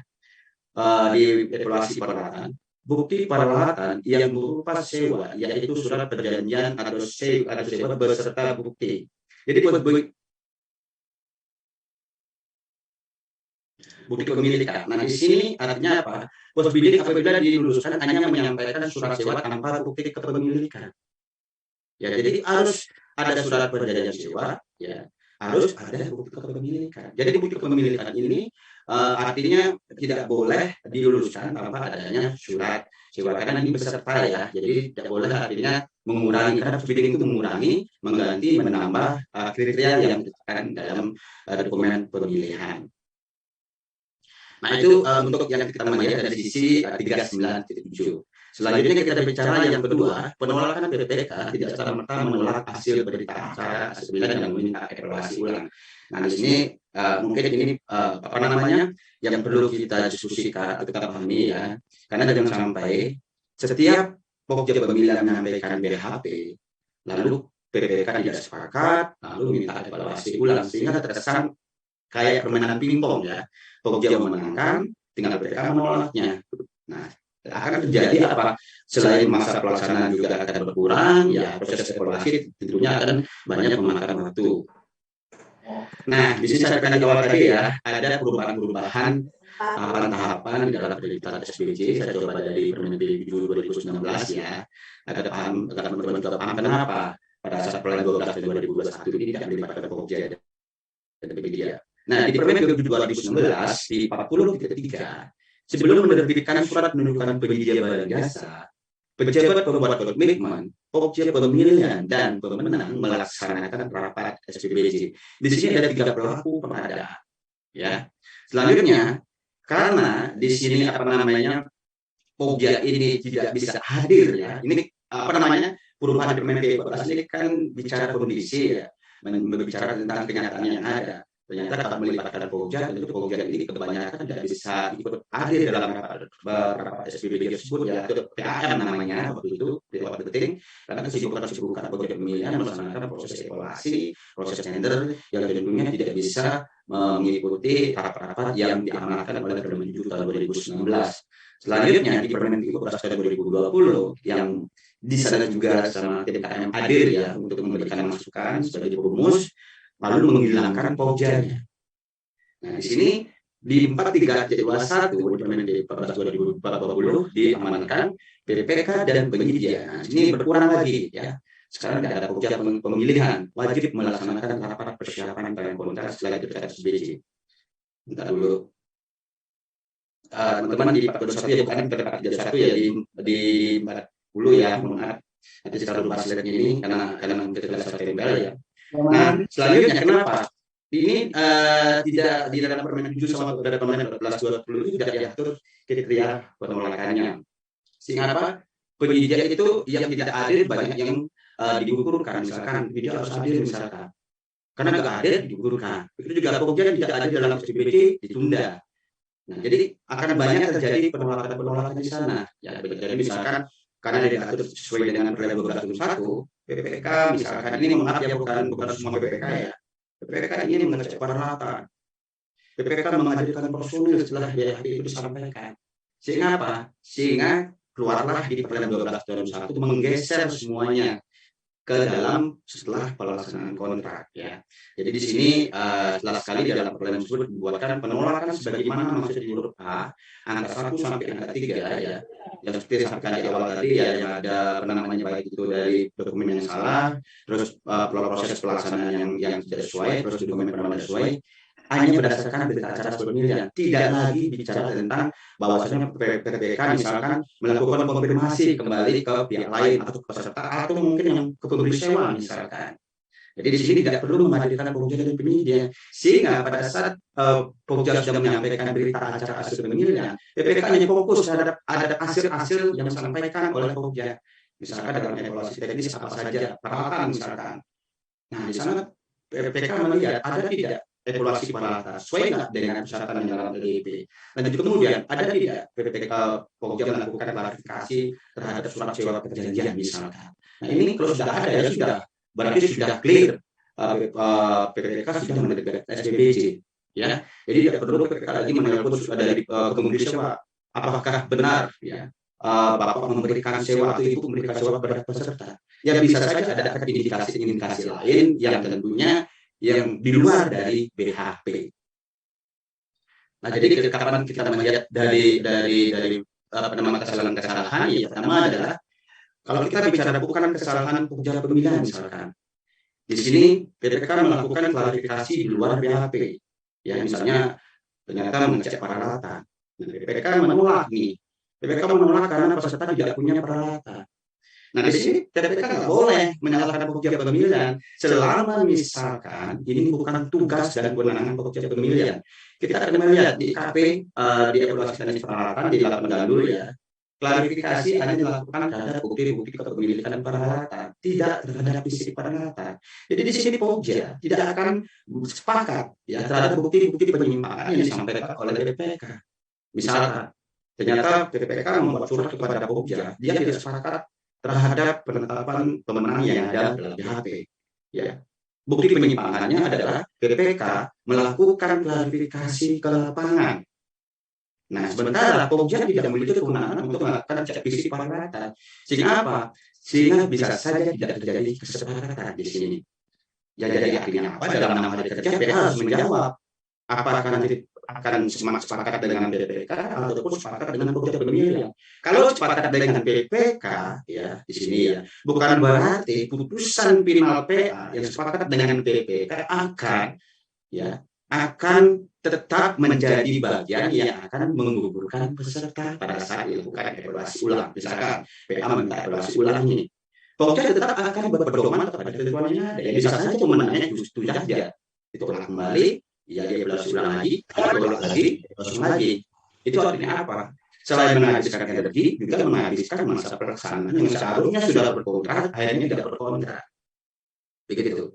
di evaluasi peralatan. Bukti peralatan yang berupa sewa, yaitu surat perjanjian atau sewa beserta bukti. Jadi bukti kepemilikan. Nah, di sini artinya apa? Post bidding apabila diluluskan hanya menyampaikan surat sewa tanpa bukti kepemilikan. Ya, jadi harus ada surat perjanjian sewa, ya, harus ada bukti kepemilikan. Jadi bukti kepemilikan ini artinya tidak boleh diluluskan tanpa adanya surat sewa karena ini beserta ya. Jadi tidak boleh artinya mengurangi, karena post bidding itu mengurangi, mengganti, menambah kriteria yang ditetapkan dalam dokumen pemilihan. Nah, itu untuk yang kita melihat dari sisi 39.7. Selanjutnya kita bicara yang kedua, penolakan PPK tidak serta-merta menolak hasil berita acara 9 yang meminta evaluasi ulang. Nah, di sini mungkin ini apa namanya yang perlu kita diskusikan atau kita pahami ya. Karena jangan sampai setiap pokja pemilihan menyampaikan BHP, lalu PPK tidak sepakat, lalu minta evaluasi ulang, sehingga terkesan kayak permainan pingpong ya. Pokja memenangkan, tinggal PPK menolaknya. Nah, akan terjadi apa? Selain masa pelaksanaan juga akan berkurang, ya proses evaluasi tentunya akan banyak memakan waktu. Nah, di sini saya akan jawab tadi ya, ada perubahan-perubahan tahapan-tahapan di dalam penelitian SBC. Saya coba dari Permen PB 2019 ya, agar teman-teman juga paham kenapa pada saat Permen 12 2021 ini tidak melibatkan Pokja dan PPK. Nah, di Permen 2019 di 40.3 sebelum menerbitkan surat penunjukan penyedia barang jasa, pejabat pembuat komitmen, objek pemilihan dan pemenang melaksanakan rapat SPBJ. Di sini ada 3 pelaku pengadaan. Ya, selanjutnya karena di sini Pogja ini tidak bisa hadir ya. Ini perubahan Permen P14 ini kan bicara kondisi ya, berbicara tentang kenyataan yang ada. Ternyata kalau melibatkan Pogja, tentu Pogja ini kebanyakan tidak bisa ikut hadir dalam rapat SPBJ tersebut ya, atau PAM namanya waktu itu lewat penting, karena kesibukan Pogja pemilihan melaksanakan proses evaluasi, proses tender yang tentunya tidak bisa mengikuti rapat-rapat yang diamanatkan oleh Permen 7 tahun 2019. Selanjutnya di Permen 13 tahun 2020 yang di sana juga sama TPKM hadir ya untuk memberikan masukan sebagai perumus, lalu menghilangkan Pogjanya. Nah, di sini di 43.21 di Permen 14 2020 diamankan PPK dan penyedia. Nah, ini berkurang lagi ya. Sekarang tidak ada Pogja pemilihan, wajib melaksanakan rapat persiapan dan kontrak setelah itu SBC. Bentar dulu. Teman-teman di 41 ya, bukan di 41 ya, di 40 ya, maaf. Nanti saya lupa slide ini karena kita sudah tempel ya. Nah, selanjutnya kenapa? Ini tidak di dalam Permen 7 sama pada Permen 14/20 itu tidak diatur kriteria penolakannya. Sehingga apa? Penyedia itu yang tidak hadir banyak yang digugurkan, misalkan video harus hadir misalkan. Karena nggak hadir digugurkan. Itu juga Pogja tidak hadir dalam SPBJ ditunda. Nah, jadi akan banyak terjadi penolakan di sana. Ya, jadi misalkan karena diatur sesuai dengan Permen 12/1, PPK misalkan ini maaf ya bukan semua PPK ya. PPK ini mengecek peralatan. PPK menghadirkan personil setelah BHP itu disampaikan. Sehingga apa? Sehingga keluarlah di Permen 12 tahun 1 menggeser semuanya ke dalam setelah pelaksanaan kontrak ya. Jadi di sini jelas sekali dalam peraturan tersebut dibuatkan penolakan sebagaimana maksud di huruf A angka 1 sampai angka 3 ya. Yang seperti disampaikan di awal tadi ya, yang ada baik itu dari dokumen yang salah, terus proses pelaksanaan yang tidak sesuai, terus dokumen penanaman sesuai, hanya berdasarkan berita acara pemilihan, tidak lagi bicara tentang bahwasanya PPK misalkan melakukan konfirmasi kembali ke pihak lain atau peserta atau mungkin yang ke pemberi sewa misalkan. Jadi di sini tidak perlu menghadirkan Pogja dan penyedia, sehingga pada saat Pogja sudah menyampaikan berita acara hasil pemilihan, PPK hanya fokus terhadap ada hasil-hasil yang disampaikan oleh Pogja, misalkan dalam evaluasi teknis apa saja peralatan misalkan. Nah di sana PPK melihat ada tidak evaluasi peralatan sesuai nggak dengan persyaratan yang dalam LDP. Lanjut kemudian ada tidak PPK Pogja melakukan klarifikasi terhadap surat sewa perjanjian misalkan. Nah ini kalau sudah ada ya sudah, berarti sudah clear PPK sudah menerbitkan SPBJ ya. Jadi tidak perlu PPK lagi menelpon dari pemberi sewa apakah benar ya Bapak memberikan sewa atau Ibu memberikan sewa kepada peserta. Ya bisa saja ada indikasi lain yang tentunya yang di luar dari BHP. Nah, jadi kapan kita melihat dari kesalahan ya pertama adalah kalau kita bicara bukan kesalahan Pogja pemilihan misalkan. Di sini PPK melakukan klarifikasi di luar BHP. Ya misalnya ternyata mengecek peralatan. Nah, PPK menolak nih. PPK menolak karena peserta tidak punya peralatan. Nah di sini PPK nggak boleh menyalahkan Pogja pemilihan selama misalkan ini bukan tugas dan kewenangan Pogja pemilihan. Kita akan melihat di IKP di evaluasi teknis peralatan di dalam pendahulu ya, klarifikasi hanya dilakukan terhadap bukti-bukti kepemilikan peralatan, tidak terhadap fisik peralatan. Jadi di sini Pogja tidak akan sepakat ya terhadap bukti-bukti penyimpangan yang disampaikan oleh PPK. Misalkan ternyata PPK membuat surat kepada Pogja, dia tidak sepakat terhadap penetapan pemenang yang ada dalam BHP. Ya. Bukti penyimpangannya adalah PPK melakukan klarifikasi ke lapangan. Nah, sementara Pogja tidak memiliki kewenangan untuk melakukan cek fisik peralatan. Sehingga apa? Sehingga bisa saja tidak terjadi kesepakatan di sini. Ya, jadi artinya apa? Dalam 6 hari kerja, PPK harus menjawab apakah nanti akan sepakat dengan PPK ataupun sepakat dengan Pogja pemilihan. Kalau sepakat dengan PPK ya di sini ya, bukan berarti putusan final PA yang sepakat dengan PPK akan tetap menjadi bagian yang akan menggugurkan peserta pada saat dilakukan evaluasi ulang. Misalkan PA meminta evaluasi ulang ini, Pokja tetap akan berpedoman kepada ketentuan yang ada. Ya bisa saja pemenangnya justru saja itu ulang kembali, ya dia evaluasi ulang lagi, ulang lagi, evaluasi lagi. Itu artinya apa? Selain menghabiskan energi, juga menghabiskan masa pelaksanaan yang seharusnya sudah berkontrak, akhirnya tidak berkontrak. Begitu.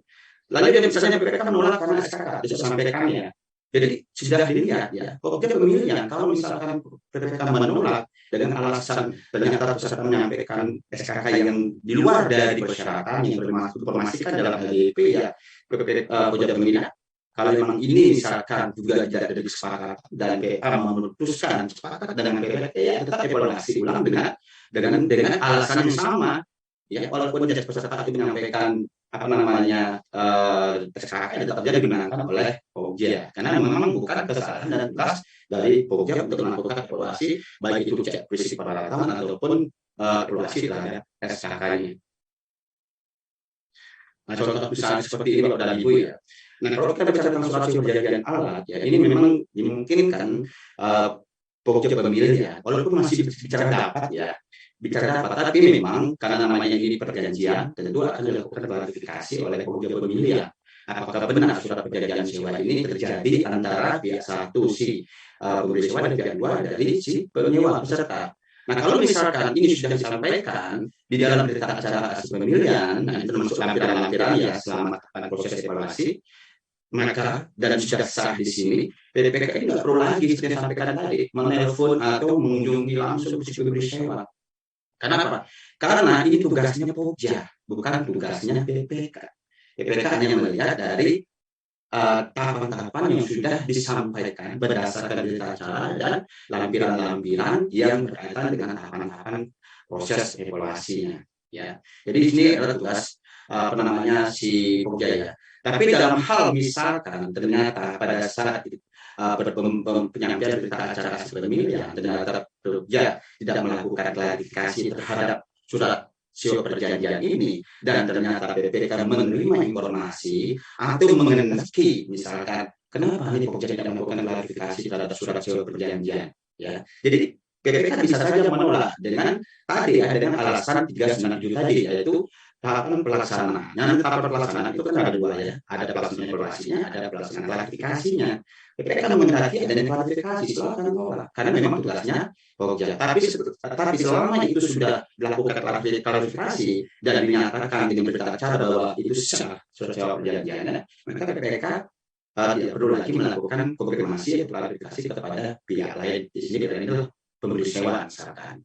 Lalu dia misalnya PPK menolak karena SKK, bisa sampaikan ya. Jadi sudah dilihat ya, Pokja pemilihan kalau misalkan PPK menolak dengan alasan ternyata peserta menyampaikan SKK yang di luar dari persyaratan yang diinformasikan dalam LDP ya, Pokja pemilihan. Kalau memang ini misalkan juga tidak ada kesepakatan dan PA memutuskan sepakat dengan PPK ya tetap evaluasi ulang dengan alasan yang sama ya, walaupun peserta itu menyampaikan apa namanya SKK tetap saja dimenangkan oleh Pokja karena memang bukan kesalahan dan tugas dari Pokja untuk melakukan evaluasi baik itu cek fisik peralatan ataupun evaluasi terhadap SKK-nya. Nah, contoh misalnya seperti ini Bapak dan Ibu ya. Nah, kalau kita bicara tentang surat perjanjian alat ya, ini memang dimungkinkan Pokja pemilih ya, walaupun masih bicara dapat ya, bicara dapat, tapi memang karena namanya ini perjanjian, tentu akan dilakukan klarifikasi oleh Pokja pemilih ya. Apakah benar surat perjanjian sewa ini terjadi antara pihak satu si pemberi sewa dan pihak dua dari si penyewa peserta. Nah, kalau misalkan ini sudah disampaikan di dalam berita acara hasil pemilihan, nah itu termasuk lampiran-lampiran ya selama proses evaluasi, maka dan sudah sah di sini, PPK ini nggak perlu lagi seperti yang sampaikan tadi, menelpon atau mengunjungi langsung si pemberi sewa. Kenapa? Karena ini tugasnya Pokja, bukan tugasnya PPK. PPK hanya melihat dari tahapan-tahapan yang sudah disampaikan berdasarkan berita acara dan lampiran-lampiran yang berkaitan dengan tahapan-tahapan proses evaluasinya. Ya, jadi di sini adalah tugas si Pokja ya. Tapi dalam hal misalkan ternyata pada saat penyampaian berita acara hasil pemilihan ternyata Pokja tidak melakukan klarifikasi terhadap surat sio perjanjian ini dan ternyata PPK menerima informasi atau mengendaki misalkan kenapa ini Pokja tidak melakukan klarifikasi terhadap surat sio perjanjian ya. Jadi PPK bisa saja menolak dengan tadi ya, dengan alasan 397 tadi yaitu tahapan pelaksanaan. Yang tahapan pelaksanaan itu kan ada dua ya, ada pelaksanaan evaluasinya, ada pelaksanaan klarifikasinya. PPK menghendaki adanya klarifikasi, silakan tolak karena memang tugasnya Pokja. Tapi selama itu sudah dilakukan klarifikasi dan dinyatakan dengan berita acara bahwa itu sah sesuai perjanjian, maka PPK tidak perlu lagi melakukan konfirmasi atau klarifikasi kepada pihak lain. Di sini adalah pemberi sewa misalkan.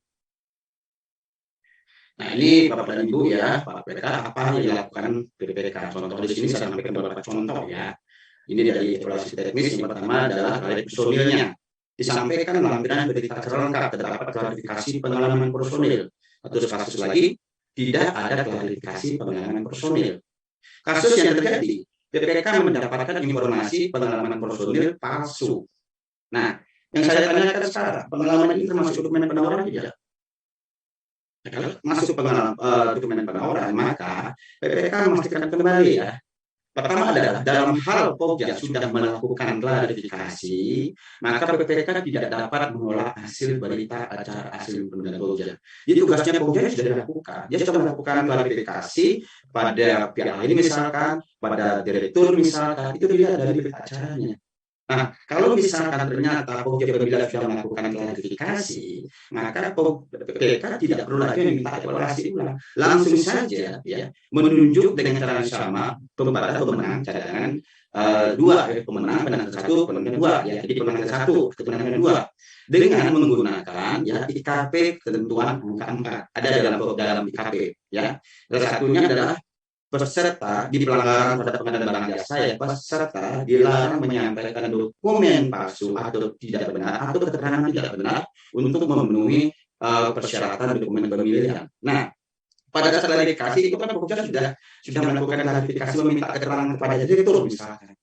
Nah ini Bapak dan Ibu ya, Pak PPK apa yang dilakukan PPK? Contoh di sini saya sampaikan beberapa contoh ya. Ini dari evaluasi teknis yang pertama adalah terkait personilnya. Disampaikan lampiran berita acara lengkap terdapat klarifikasi pengalaman personil. Atau kasus lagi tidak ada klarifikasi pengalaman personil. Kasus yang terjadi, PPK mendapatkan informasi pengalaman personil palsu. Nah, yang saya tanyakan sekarang, pengalaman ini termasuk dokumen penawaran tidak? Nah, kalau masuk dokumen penawaran, maka PPK memastikan kembali ya. Pertama adalah dalam hal Pokja sudah melakukan klarifikasi, maka PPK tidak dapat menolak hasil berita acara hasil pemilihan Pokja. Jadi tugasnya Pokja sudah dilakukan. Dia sudah melakukan klarifikasi pada pihak lain misalkan, pada direktur misalkan, itu dilihat dari berita acaranya. Nah, kalau misalkan ternyata Pokja pemilihan sudah melakukan klarifikasi, maka PPK tidak perlu lagi meminta evaluasi ulang. Langsung saja ya menunjuk dengan cara yang sama kepada pemenang cadangan pemenang satu, pemenang dua ya. Jadi pemenang satu, pemenang dua dengan menggunakan ya IKP ketentuan angka 4 ada dalam IKP ya. Salah satunya adalah peserta di pelanggaran pada pengadaan barang jasa ya, peserta dilarang menyampaikan dokumen palsu atau tidak benar atau keterangan tidak benar untuk memenuhi persyaratan dokumen pemilihan. Nah, pada dasar klarifikasi itu kan Pokja sudah melakukan klarifikasi meminta keterangan kepada direktur misalkan.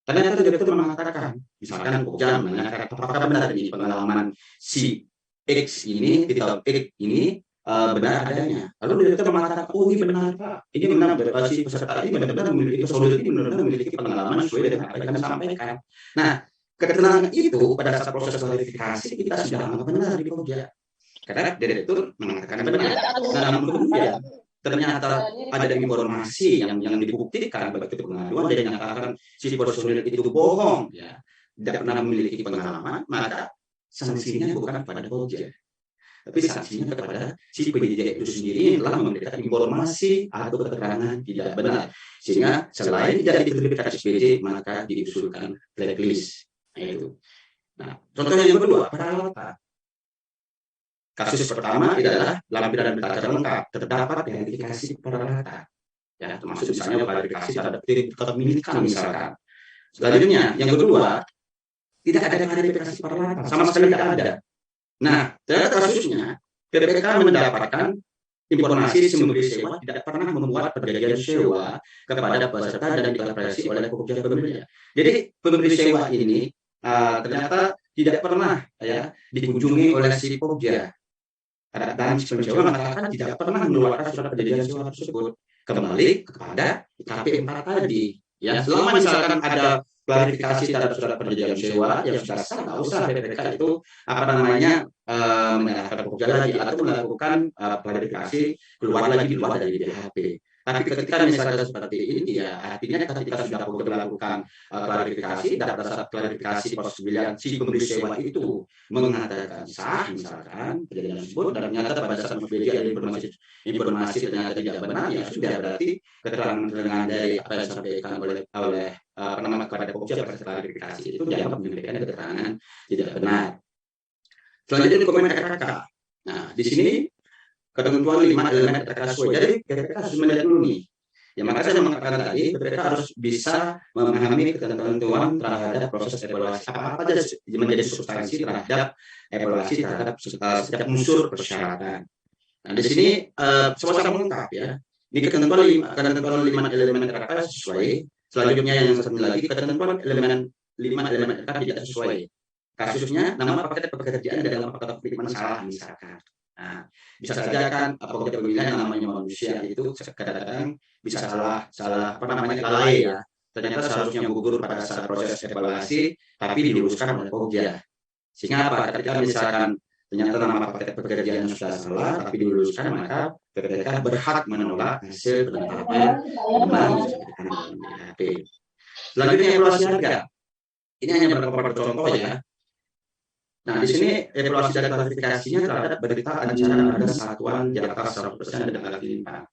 Ternyata direktur mengatakan, misalkan Pokja menanyakan apakah benar ini pengalaman si X ini, X ini benar adanya. Lalu direktur mengatakan, oh ini benar Pak, ini benar, si peserta ini benar-benar memiliki, personil ini benar-benar memiliki pengalaman sesuai dengan apa yang kami sampaikan. Nah, ketenangan itu pada saat proses klarifikasi kita sudah anggap benar di Pokja. Karena direktur mengatakan benar. Nah, namun kemudian ternyata ada informasi yang dibuktikan baik itu pengaduan dan dinyatakan si personil itu bohong, ya, tidak pernah memiliki pengalaman, maka sanksinya bukan kepada Pokja, tapi sanksinya kepada si penyidik itu sendiri yang telah memberikan informasi atau keterangan tidak benar, sehingga selain tidak diterbitkan SPJ maka diusulkan blacklist. Nah, contoh yang kedua, peralatan. Kasus pertama adalah lampiran berita lengkap, terdapat verifikasi peralatan, ya, termasuk misalnya verifikasi terhadap kepemilikan misalkan. Selanjutnya, yang kedua, tidak ada verifikasi peralatan, sama sekali tidak ada. Nah, ternyata kasusnya PPK mendapatkan informasi si pemberi sewa tidak pernah membuat perjanjian sewa kepada peserta dan diklarifikasi oleh Pokja pembeli. Jadi pemberi sewa ini ternyata tidak pernah, ya, dikunjungi oleh si Pokja. Dan si pensewa mengatakan tidak pernah mengeluarkan surat perjanjian sewa tersebut. Kembali kepada IKP 4 tadi, ya, selama misalkan ada klarifikasi terhadap surat perjanjian sewa yang sudah sah, nggak usah PPK itu menyalahkan Pokja lagi atau melakukan klarifikasi keluar lagi di luar dari BHP. Tapi ketika misalkan seperti ini, ya artinya ketika sudah melakukan klarifikasi dan pada saat klarifikasi persetujuan si pemberi sewa itu mengatakan sah misalkan kejadian tersebut dan ternyata pada saat memberi informasi ternyata tidak benar, ya sudah, berarti keterangan dari apa yang disampaikan oleh penama kepada Pokja pada klarifikasi itu dianggap memberikan keterangan tidak benar. Selanjutnya dokumen RKK. Nah, di sini ketentuan 5 elemen RKK sesuai. Jadi PPK harus melihat dulu nih. Ya, maka saya mengatakan tadi PPK harus bisa memahami ketentuan terhadap proses evaluasi apa saja menjadi substansi terhadap evaluasi terhadap setiap unsur persyaratan. Nah, di sini sama-sama lengkap, ya. Ini ketentuan 5 elemen RKK sesuai. Selanjutnya yang satu lagi ketentuan 5 elemen RKK tidak sesuai. Kasusnya nama paket pekerjaan dalam paket komitmen salah misalkan. Nah, bisa saja kan Pokja pemilihan namanya manusia itu kadang-kadang bisa salah lalai, ya. Ternyata seharusnya gugur pada saat proses evaluasi tapi diluruskan oleh Pokja. Sehingga apa? Ketika misalkan ternyata nama paket pekerjaan sudah salah tapi diluruskan, maka PPK berhak menolak hasil penetapan kembali disampaikan dalam BHP. Selanjutnya evaluasi harga. Ini hanya beberapa contoh, ya. Nah, di sini evaluasi dan klarifikasinya terhadap berita acara harga satuan di atas 100% dan agak timpang.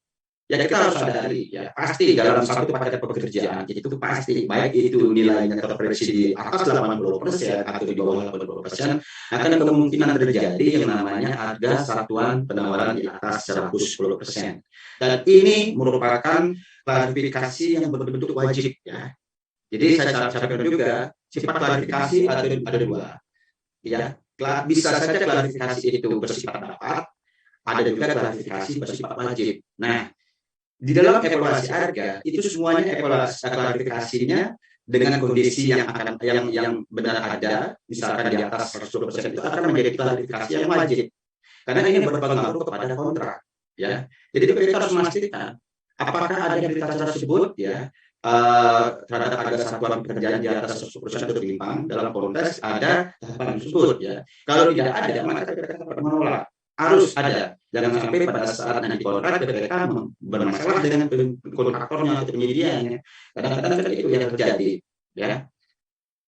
Ya, kita harus sadari, ya, pasti dalam satu paket pekerjaan itu pasti baik itu nilainya terprediksi di atas 80% atau di bawah 80% akan kemungkinan terjadi yang namanya harga satuan penawaran di atas 110%. Dan ini merupakan klarifikasi yang berbentuk wajib, ya. Jadi saya sampaikan juga sifat klarifikasi ada dua. Ya, bisa saja klarifikasi itu bersifat dapat, ada juga klarifikasi bersifat wajib. Nah, di dalam evaluasi harga itu semuanya evaluasi klarifikasinya dengan kondisi yang benar ada, misalkan di atas 100% itu akan menjadi klarifikasi yang wajib. Karena ini berpengaruh kepada kontrak, ya. Jadi kita harus memastikan apakah ada berita tersebut, ya, terhadap harga satuan pekerjaan di atas 100% atau timpang dalam konteks ada tahapan tersebut, ya. Kalau tidak ada, maka PPK dapat menolak. Harus ada. Jangan sampai pada saat nanti kontrak PPK bermasalah dengan kontraktornya atau penyediaannya. Kadang-kadang kan itu yang terjadi, ya.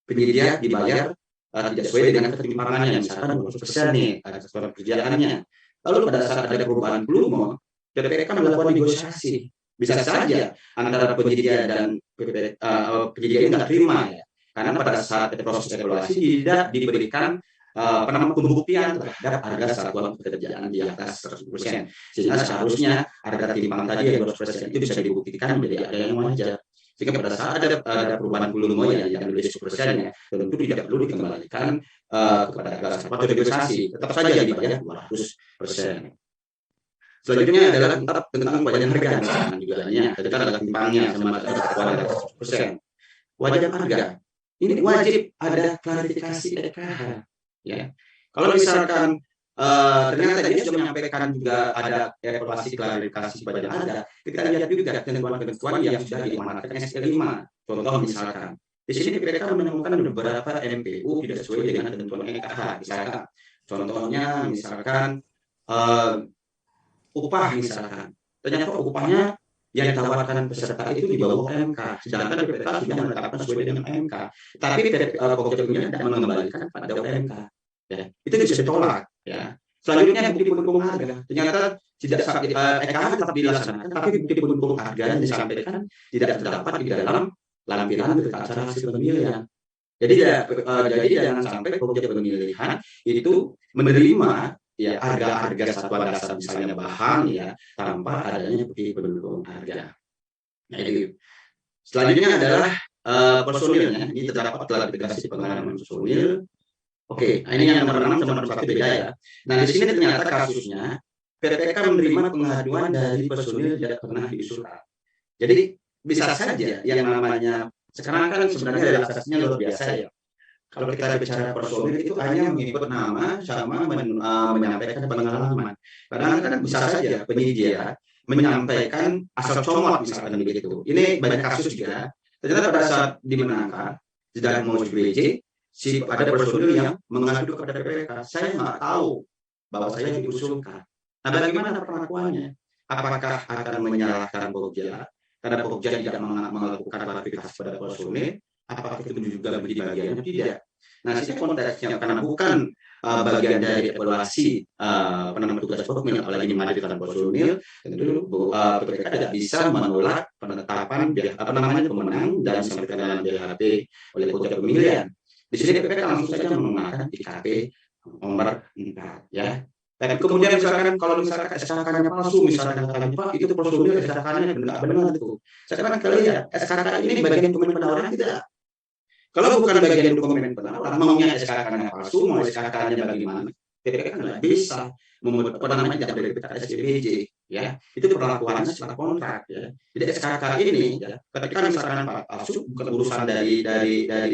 Penyedia dibayar tidak sesuai dengan ketimpangannya, misalkan 20% nih satuan pekerjaannya. Lalu pada saat ada perubahan volume, PPK melakukan negosiasi. Bisa saja antara penyedia dan penyedia ini nggak terima, ya, karena pada saat proses evaluasi tidak diberikan pembuktian terhadap harga satuan pekerjaan di atas 100%. Sehingga seharusnya harga timbang tadi yang 200% itu bisa dibuktikan menjadi harga yang wajar. Sehingga pada saat ada perubahan volume yang lebih 10%, ya, tentu tidak perlu dikembalikan kepada harga satuan atau negosiasi, tetap saja dibayar 200%. Selanjutnya adalah tentang kewajaran harga, misalkan juga ketika ada timpangnya sama ada 100%. Wajar harga ini wajib ada klarifikasi EKH, ya. Kalau misalkan ternyata dia sudah menyampaikan juga ada evaluasi klarifikasi pada ada. Kita lihat juga ketentuan-ketentuan yang sudah diamanatkan SK5. Contoh misalkan, di sini PPK menemukan beberapa MPU tidak sesuai dengan ketentuan EKH. Misalkan, contohnya misalkan upah misalkan. Ternyata upahnya yang ditawarkan peserta itu di bawah UMK, sedangkan PPK sudah menetapkan sesuai dengan UMK. Tapi Pokja Pemilihan tidak mengembalikan pada UMK. Ya, itu bisa ditolak. Ya. Selanjutnya bukti pendukung harga. Ternyata tidak EKH tetap dilaksanakan, tapi bukti pendukung harga yang disampaikan tidak terdapat di dalam lampiran berita acara hasil pemilihan. Jadi jangan sampai Pokja Pemilihan itu menerima ya harga-harga satuan dasar misalnya bahan ya tanpa adanya bukti pendukung harga. Nah itu. Selanjutnya adalah personilnya. Ini terdapat klarifikasi pengalaman personil. Oke, nah ini yang nomor 6 sama nomor 1 beda ya. Nah di sini ternyata kasusnya PPK menerima pengaduan dari personil tidak pernah diusulkan. Jadi bisa saja yang namanya sekarang kan sebenarnya relaksasinya luar biasa ya. Kalau kita bicara personil itu hanya mengikut nama sama menyampaikan pengalaman. Kadang kan bisa saja penyedia menyampaikan asal comot misalkan begitu. Ini banyak kasus juga. Ternyata pada saat dimenangkan sedang mau BJ, ada personil yang mengadu kepada PPK. Saya nggak tahu bahwa saya diusulkan. Nah, bagaimana perlakuannya? Apakah akan menyalahkan Pokja karena Pokja tidak melakukan klarifikasi pada personil? Apakah itu juga menjadi bagiannya? Tidak. Nah, sini konteksnya karena bukan bagian dari evaluasi penentuan tugas personil, apalagi menghadirkan personil, tentu PPK tidak bisa menolak penetapan pemenang dan disampaikan dalam BHP oleh Pokja Pemilihan. Di sini PPK langsung saja menggunakan IKP nomor 4 ya. Tapi kemudian misalkan kalau misalkan SKK-nya palsu, misalkan katanya Pak itu personil SKK-nya nggak benar itu. Sekarang kalian SKK ini bagian dokumen penawaran tidak? Kalau bukan bagian dokumen penawaran, maunya SKK-nya palsu, mau SKK-nya bagaimana? PPK nggak bisa membuat dari SBJ, ya. Itu perlakuannya setelah kontrak, ya. Jadi SKK ini, ya, ketika misalkan palsu bukan urusan dari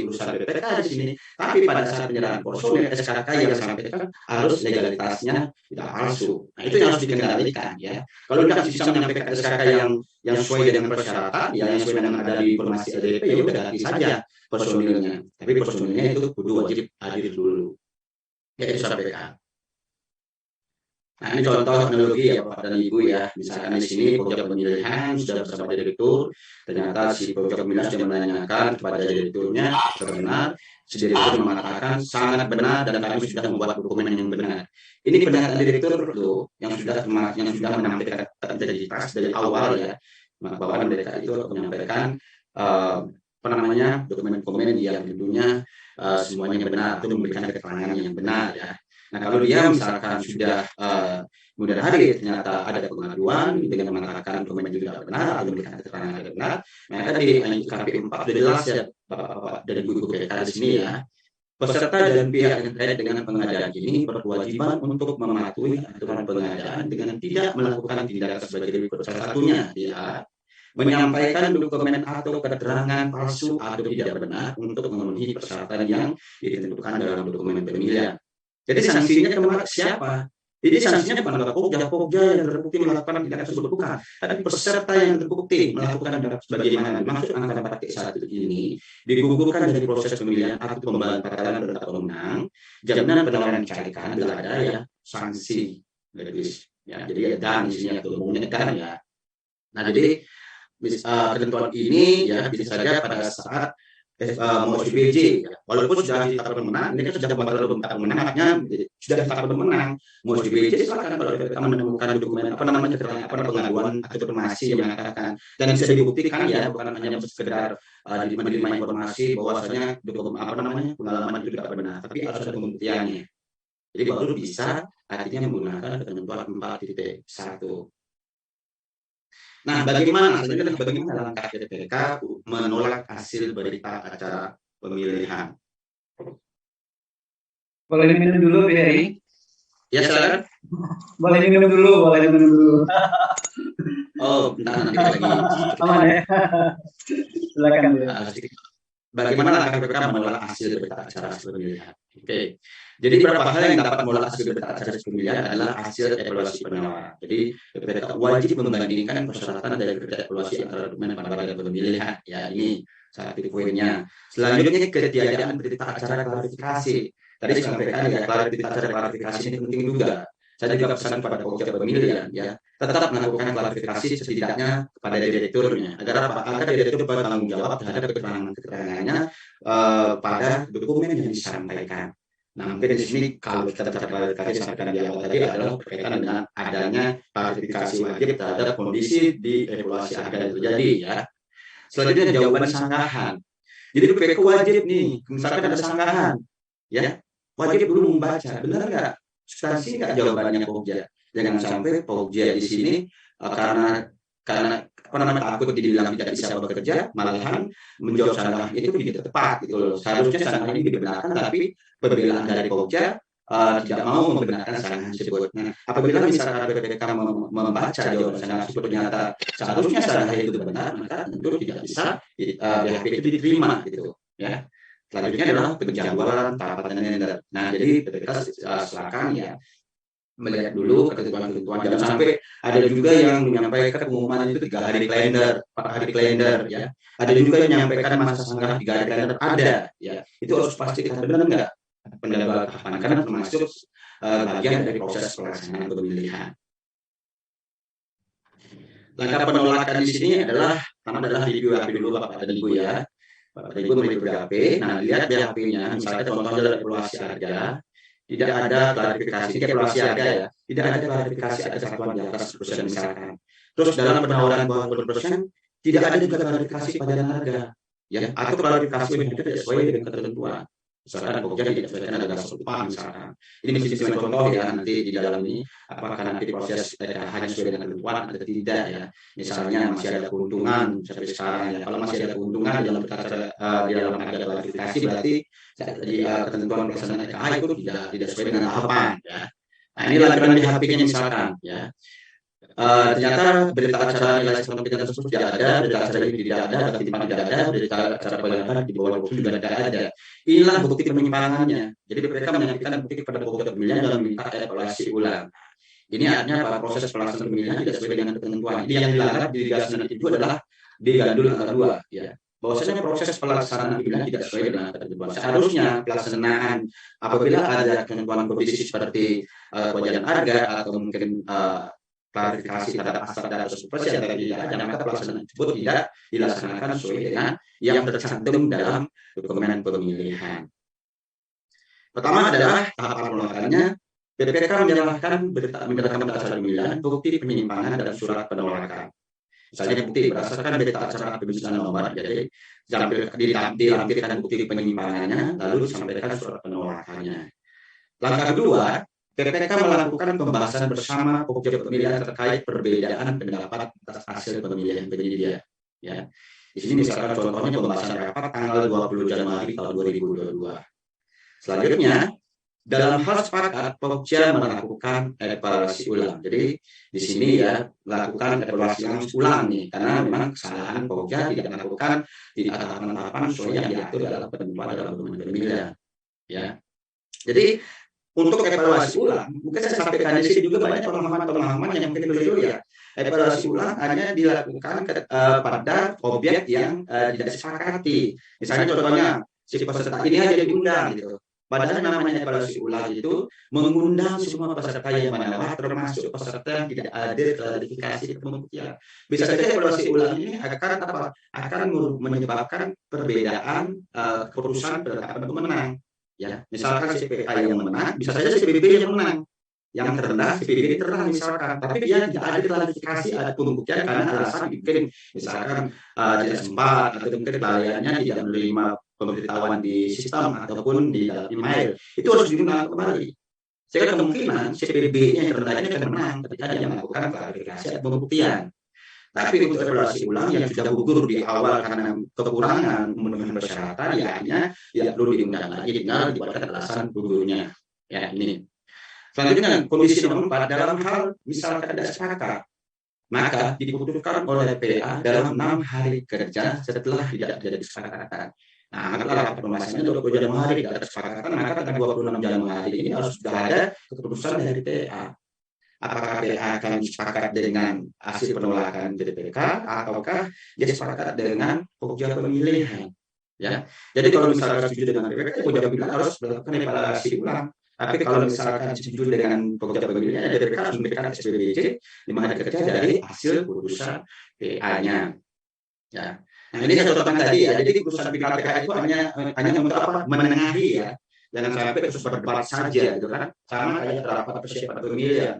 urusan PPK di sini, tapi pada saat penyerahan personil SKK yang disampaikan harus legalitasnya tidak palsu. Nah itu yang harus dikendalikan, ya. Kalau tidak bisa menyampaikan SKK yang sesuai dengan persyaratan, yang sesuai dengan ada di informasi LDP, ya udah ganti saja personilnya. Tapi personilnya itu kudu wajib hadir dulu. Ya itu sampaikan. Nah ini contoh analogi ya Pak dan Ibu ya. Misalkan di sini Pokja Pemilihan sudah bersama direktur, ternyata si Pokja Pemilihan sudah menanyakan kepada direkturnya benar, si direktur mengatakan sangat benar dan kami sudah membuat dokumen yang benar. Ini pernyataan direktur loh yang sudah menyampaikan integritas dari awal ya, bahwa mereka itu menyampaikan dokumen-dokumen yang tentunya semuanya benar atau memberikan keterangan yang benar ya. Nah kalau dia misalkan sudah mudah hadir ternyata ada pengaduan dengan mengatakan dokumen itu tidak benar atau memberikan keterangan yang benar, maka di KP 4 sudah jelas ya Bapak dan Ibu PPK di sini ya. Peserta dan pihak yang terkait dengan pengadaan ini berkewajiban untuk mematuhi aturan pengadaan dengan tidak melakukan tindakan sebagai berikut. Salah satunya ya menyampaikan dokumen atau keterangan palsu atau tidak benar untuk memenuhi persyaratan yang ditentukan dalam dokumen pemilihan. Jadi sanksinya kepada siapa? Jadi sanksinya bukan Pokja yang terbukti melakukan tindakan tersebut, bukan. Tapi peserta yang terbukti melakukan tindakan sebagaimana dimaksud angka 4.1 ini digugurkan dari proses pemilihan atau pembatalan terhadap pemenang. Jaminan penawaran dicarikan bila ada ya sanksi legis. Ya, jadi dan isinya itu umumnya kan ya. Nah jadi ketentuan ini ya bisa saja pada saat mau SBJ ya. Walaupun sudah ditetapkan pemenang, ini kan sudah belum pemenangnya sudah ditetapkan pemenang. Mau SBJ silakan kalau kita menemukan dokumen pengaduan atau informasi yang mengatakan dan bisa dibuktikan ya bukan hanya sekedar menerima informasi bahwasanya pengalaman itu tidak benar, tapi harus ada pembuktiannya. Jadi baru bisa artinya menggunakan ketentuan 4.1. Nah, bagaimana langkah PPK menolak hasil berita acara pemilihan? Boleh minum dulu, Beri? Ya, silakan. Boleh minum dulu. Oh, bentar nanti lagi. Aman ya? Silakan. Bagaimana langkah PPK menolak hasil berita acara pemilihan? Oke. Jadi beberapa hal yang dapat menolak hasil berita acara pemilihan adalah hasil evaluasi penawaran. Jadi BPK wajib membandingkan persyaratan dari berita evaluasi antara dokumen penawaran dan pemilihan. Ya, ini satu poinnya. Selanjutnya ketiadaan berita acara klarifikasi. Tadi saya sampaikan ya, berita acara klarifikasi ini penting juga. Saya juga pesan kepada pokja pemilihan ya, tetap melakukan klarifikasi setidaknya kepada direkturnya agar apa? Agar direktur bertanggung jawab terhadap keterangannya pada dokumen yang disampaikan. Nah, mungkin di sini kalau kita bicara klarifikasi sampaikan di awal tadi adalah berkaitan dengan adanya klarifikasi wajib terhadap kondisi di evaluasi harga yang terjadi ya. Selanjutnya jawaban sanggahan. Jadi BPK wajib nih, misalkan ada sanggahan, ya wajib dulu membaca, benar nggak substansi nggak jawabannya Pogja. Jangan sampai Pogja di sini karena apa namanya takut dibilang tidak bisa bekerja, malahan menjawab sanggahan itu tidak tepat gitu loh. Seharusnya sanggahan ini dibenarkan, tapi pembelaan dari Pogja tidak mau membenarkan sanggahan tersebut. Nah, apabila misalkan BPK membaca jawaban sanggahan tersebut ternyata seharusnya sanggahan itu benar, maka tentu tidak bisa BHP itu diterima gitu ya. Selanjutnya adalah penjadwalan tahapan tender. Nah, jadi BPK silakan ya melihat dulu ketentuan-ketentuan. Jangan sampai ada juga yang menyampaikan pengumuman itu 3 hari kalender, 4 hari kalender ya. Ada juga yang menyampaikan masa sanggahan 3 hari kalender, ada ya. Itu harus pastikan benar enggak pendapat tahapan karena termasuk bagian dari proses pelaksanaan pemilihan. Langkah penolakan di sini adalah pertama adalah review BHP dulu Bapak dan Ibu ya. Bapak dan Ibu mereview BHP. Nah, lihat BHP-nya, misalnya contohnya adalah evaluasi harga, tidak ada klarifikasi, ini evaluasi harga ya, tidak ada klarifikasi ada satuan di atas persen misalkan. Terus dalam penawaran bawah 20%, tidak ada juga klarifikasi pajanan harga, ya, atau klarifikasi yang tidak sesuai dengan ketentuan. Misalkan Pogja tidak sesuaikan dengan upah misalkan. Ini mesti contoh ya nanti di dalam ini apakah nanti proses hanya sesuai dengan ketentuan atau tidak ya. Misalnya masih ada keuntungan sampai sekarang ya. Kalau masih ada keuntungan di dalam di dalam ada klarifikasi berarti di ketentuan pelaksanaan EKH itu tidak sesuai dengan tahapan ya. Nah, ini laporan di HP-nya misalkan ya. Ternyata berita acara nilai ekonomi tersebut tidak ada, berita acara ini tidak ada, ketimpangan tidak ada, berita acara pelanggaran di bawah 20 juga tidak ada. Inilah bukti penyimpangannya. Jadi mereka menyampaikan bukti kepada pokja pemilihan dan meminta evaluasi ulang. Ini artinya bahwa proses pelaksanaan pemilihan tidak sesuai dengan ketentuan. Ini yang dilanggar di Liga 97 adalah di Gandul angka 2 ya. Bahwasanya proses pelaksanaan pemilihan tidak sesuai dengan ketentuan. Seharusnya pelaksanaan apabila ada ketentuan kondisi seperti kewajaran harga atau mungkin klarifikasi terhadap asal dan substansi yang tidak ada, maka pelaksanaan tersebut tidak dilaksanakan sesuai dengan yang tercantum dalam dokumen pemilihan. Pertama adalah tahapan penolakannya. BPK menyerahkan berita acara pemilihan, bukti penyimpangan dan surat penolakan. Misalnya bukti berdasarkan berita acara pemilihan nomor, jadi dilampirkan bukti penyimpangannya, lalu disampaikan surat penolakannya. Langkah kedua, BPK melakukan pembahasan bersama pokja pemilihan terkait perbedaan pendapat atas hasil pemilihan penyedia. Ya, di sini misalkan contohnya pembahasan rapat tanggal 20 Januari tahun 2022. Selanjutnya, dalam hal sepakat, pokja melakukan evaluasi ulang. Jadi di sini ya melakukan evaluasi ulang nih, karena memang kesalahan pokja tidak melakukan tahapan-tahapan sesuai yang diatur dalam ketentuan dalam dokumen pemilihan. Ya, jadi untuk evaluasi ulang, mungkin saya sampaikan di sini juga banyak pemahaman-pemahaman yang mungkin keliru ya. Evaluasi ulang hanya dilakukan pada objek yang tidak disepakati. Misalnya contohnya si peserta ini aja diundang gitu. Padahal namanya evaluasi ulang itu mengundang semua peserta yang menolak, termasuk peserta yang tidak ada klarifikasi pembuktian. Bisa saja evaluasi ulang ini akan menyebabkan perbedaan keputusan penetapan pemenang. Ya, misalkan CPK yang menang, bisa saja CPB yang menang. Yang terendah, CPB terendah misalkan. Tapi dia tidak ada klarifikasi, ada pembuktian karena alasan mungkin misalkan tidak sempat atau mungkin kelalaiannya tidak menerima pemberitahuan di sistem ataupun di dalam email. Itu harus diulang kembali. Sehingga kemungkinan CPB-nya yang rendah ini akan menang ketika dia melakukan klarifikasi atau pembuktian. Tapi untuk evaluasi ulang yang sudah gugur di awal karena kekurangan memenuhi persyaratan, ya hanya tidak perlu diundang lagi, tinggal dibuatkan alasan gugurnya. Ya, ini. Selanjutnya, kondisi nomor 4, dalam hal misalkan tidak sepakat, maka diputuskan oleh PA dalam 6 hari kerja setelah tidak terjadi kesepakatan. Nah, maka rapat pembahasannya 20 Januari tidak ada kesepakatan, maka tanggal 26 Januari ini harus sudah ada keputusan dari PA. Apakah PA akan sepakat dengan hasil penolakan dari PK ataukah dia sepakat dengan pokja pemilihan. Ya, jadi kalau misalkan setuju dengan PPK, pokja pemilihan harus melakukan evaluasi ulang. Tapi kalau misalkan setuju dengan pokja pemilihan, PPK harus memberikan SPBJ 5 hari kerja dari hasil putusan PA-nya. Ya. Nah, ini saya contohkan tadi ya. Jadi putusan PKPK itu hanya untuk apa? Menengahi ya. Jangan sampai terus berdebat saja gitu kan. Sama kayak rapat persiapan pemilihan.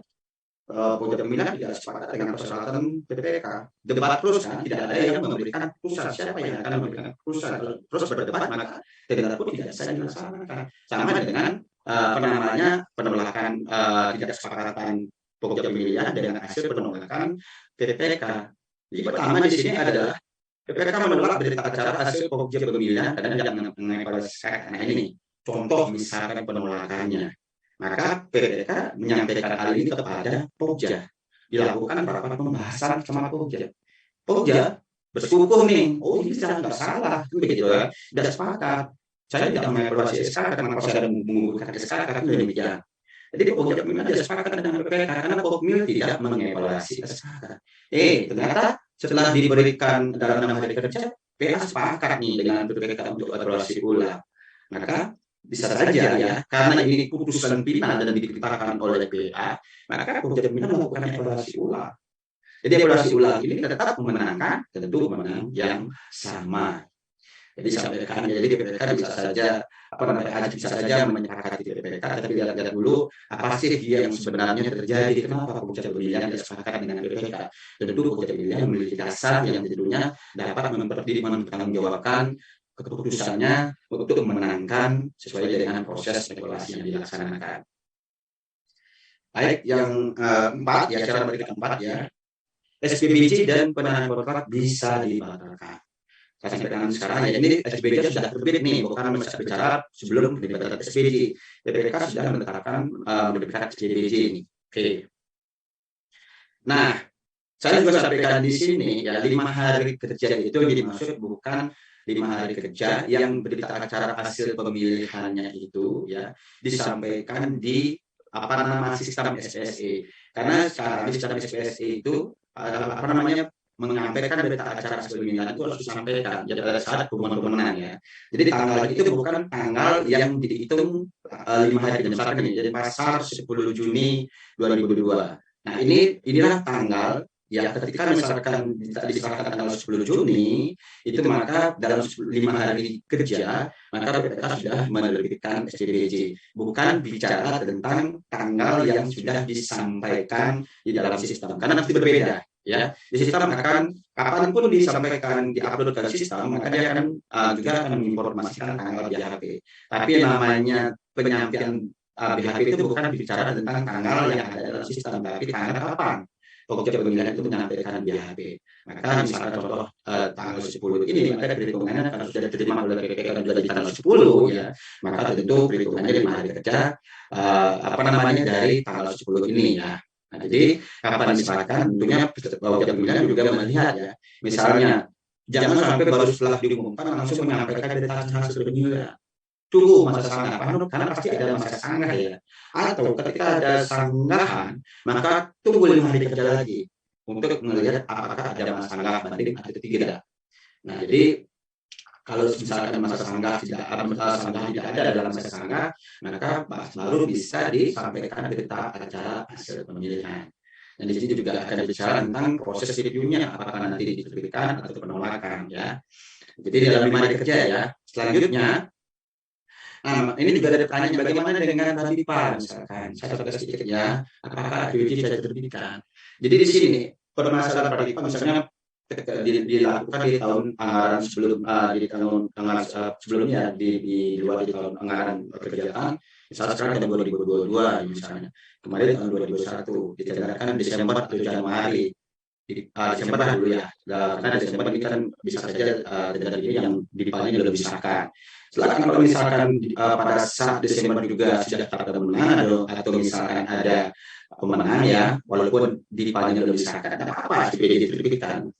Pokja pemilihan tidak sepakat dengan persyaratan PPK. Debat terus kan, tidak ada yang memberikan putusan. Siapa yang akan memberikan putusan? Kalau terus berdebat maka debat pun tidak bisa dilaksanakan. Sama dengan penolakan tidak kesepakatan pokja pemilihan dengan hasil penolakan PPK. Jadi pertama di sini adalah PPK menolak berita acara hasil pokja pemilihan dan tidak mengevaluasi. Nah ini contoh misalkan penolakannya. Maka PPK menyampaikan hal ini kepada Pokja. Dilakukan rapat pembahasan sama Pokja. Pokja bersikukuh nih, oh ini nggak salah, begitu ya. Tidak sepakat. Saya tidak mengevaluasi SK karena saya mengumpulkan SK karena demikian. Jadi Pokja pemilihan tidak sepakat dengan PPK karena Pokmil tidak mengevaluasi SK. Ternyata setelah diberikan dalam 6 hari kerja, PA sepakat nih dengan PPK untuk evaluasi ulang. Maka bisa saja ya, karena ini putusan final dan ditetapkan oleh PA, maka Pokja pimpinan melakukan evaluasi ulang. Jadi evaluasi ulang ini tetap memenangkan tentu menang yang sama. Jadi sampaikan, jadi PPK bisa saja bisa saja menyepakati PPK, tapi lihat dulu apa sih yang sebenarnya terjadi, kenapa Pokja pemilihan tidak sepakat dengan PPK. Tentu Pokja pemilihan memiliki dasar yang tentunya dapat mempertanggungjawabkan keputusannya untuk memenangkan sesuai dengan proses evaluasi yang dilaksanakan. Baik, yang keempat ya, cara berikut ya, SPBJ dan penahanan kontrak bisa dibatalkan. Saya sampaikan sekarang ya, ini SPBJ sudah terbit nih, bukan masa bicara sebelum penerbitan SPBJ. PPK sudah menerbitkan SPBJ ini. Oke. Nah, saya juga sampaikan di sini ya, 5 hari kerja itu dimaksud bukan 5 hari kerja yang berita acara hasil pemilihannya itu ya disampaikan di sistem SPSE. Karena sekarang di sistem SPSE itu menyampaikan berita acara hasil pemilihan itu harus disampaikan jadi pada saat pengumuman ya. Jadi tanggal itu bukan tanggal yang dihitung 5 hari misalkan ini, jadi pasar 10 Juni 2022. Nah, inilah tanggal ya, ketika misalkan diserahkan tanggal 10 Juni itu maka dalam 5 hari kerja maka PPK sudah menerbitkan SPBJ, bukan bicara tentang tanggal yang sudah disampaikan di dalam sistem, karena nanti berbeda ya. Di sistem akan kapanpun disampaikan diupload ke sistem maka dia akan juga akan menginformasikan tanggal BHP. Tapi namanya penyampaian BHP itu bukan bicara tentang tanggal yang ada dalam sistem, tapi tanggal kapan Pokja pemilihan itu menyampaikan BHP. Maka misalkan contoh tanggal 10 ini, maka perhitungannya kalau sudah diterima oleh PPK juga di tanggal 10 ya, maka tentu perhitungannya 5 hari kerja dari tanggal 10 ini ya. Nah, jadi kapan misalkan tentunya Pokja pemilihan juga melihat ya, misalnya jangan sampai baru setelah diumumkan langsung menyampaikan berita hasil pemilihan. Tunggu masa sanggah, karena pasti ada masa sanggah ya. Atau ketika ada sanggahan, maka tunggu 5 hari kerja lagi untuk melihat apakah ada masa sanggah banding atau tidak. Nah, jadi kalau misalkan masa sanggah tidak ada dalam masa sanggah, maka baru bisa disampaikan berita acara hasil pemilihan. Dan di sini juga akan bicara tentang proses reviewnya, apakah nanti diterbitkan atau penolakan ya. Jadi dalam 5 hari kerja ya. Selanjutnya, ini juga ada pertanyaan bagaimana dengan Babipar misalkan. Saya coba sedikit ya, apakah APBJ bisa diterbitkan. Jadi di sini permasalahan Babipar misalnya dilakukan di tahun anggaran sebelumnya di luar di tahun anggaran pekerjaan. Misalnya sekarang tahun 2022 misalnya. Kemarin tahun 2021 dicanangkan Desember atau Januari. Desember lah dulu ya, karena Desember ini kan bisa saja terjadi yang dipalanya belum disahkan. Silakan kalau misalkan pada saat Desember juga sudah ada pemenang atau misalkan ada pemenang ya, walaupun dipalanya belum disahkan, ada apa SPBJ diterbitkan.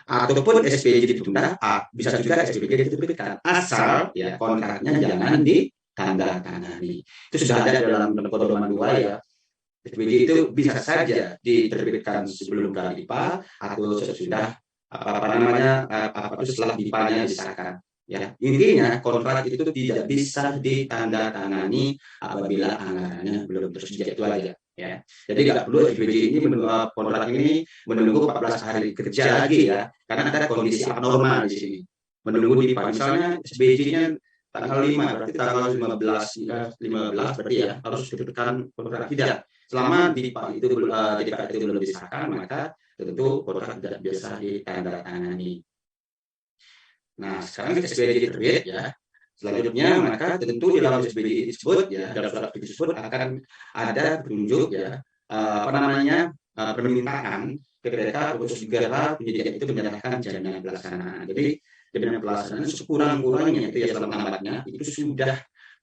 ataupun SPJ ditunda, bisa juga SPJ diterbitkan. Asal ya kontraknya jangan ditandatangani. Itu sudah ada dalam pedoman 2 ya. SPJ itu bisa saja diterbitkan sebelum DIPA atau sesudah setelah DIPA-nya disahkan. Ya, intinya kontrak itu tidak bisa ditandatangani apabila anggarannya belum tersedia, itu aja. Ya, jadi nggak perlu SPJ ini kontrak ini menunggu 14 hari kerja lagi ya, karena ada kondisi abnormal di sini. Menunggu DIPA, misalnya SPJ-nya tanggal 5, berarti tanggal 15 berarti ya harus diterbitkan kontrak. Tidak, selama DIPA itu belum disahkan, maka tentu kontrak tidak bisa ditandatangani. Nah, sekarang SPJ terbit ya. Selanjutnya maka tentu di dalam SPJ tersebut ya, dalam surat tersebut akan ada petunjuk ya, permintaan kepada khusus negara penyidikan itu menyerahkan jaminan pelaksanaan. Jadi jaminan pelaksanaan sekurang-kurangnya itu ya selamat-lambatnya itu sudah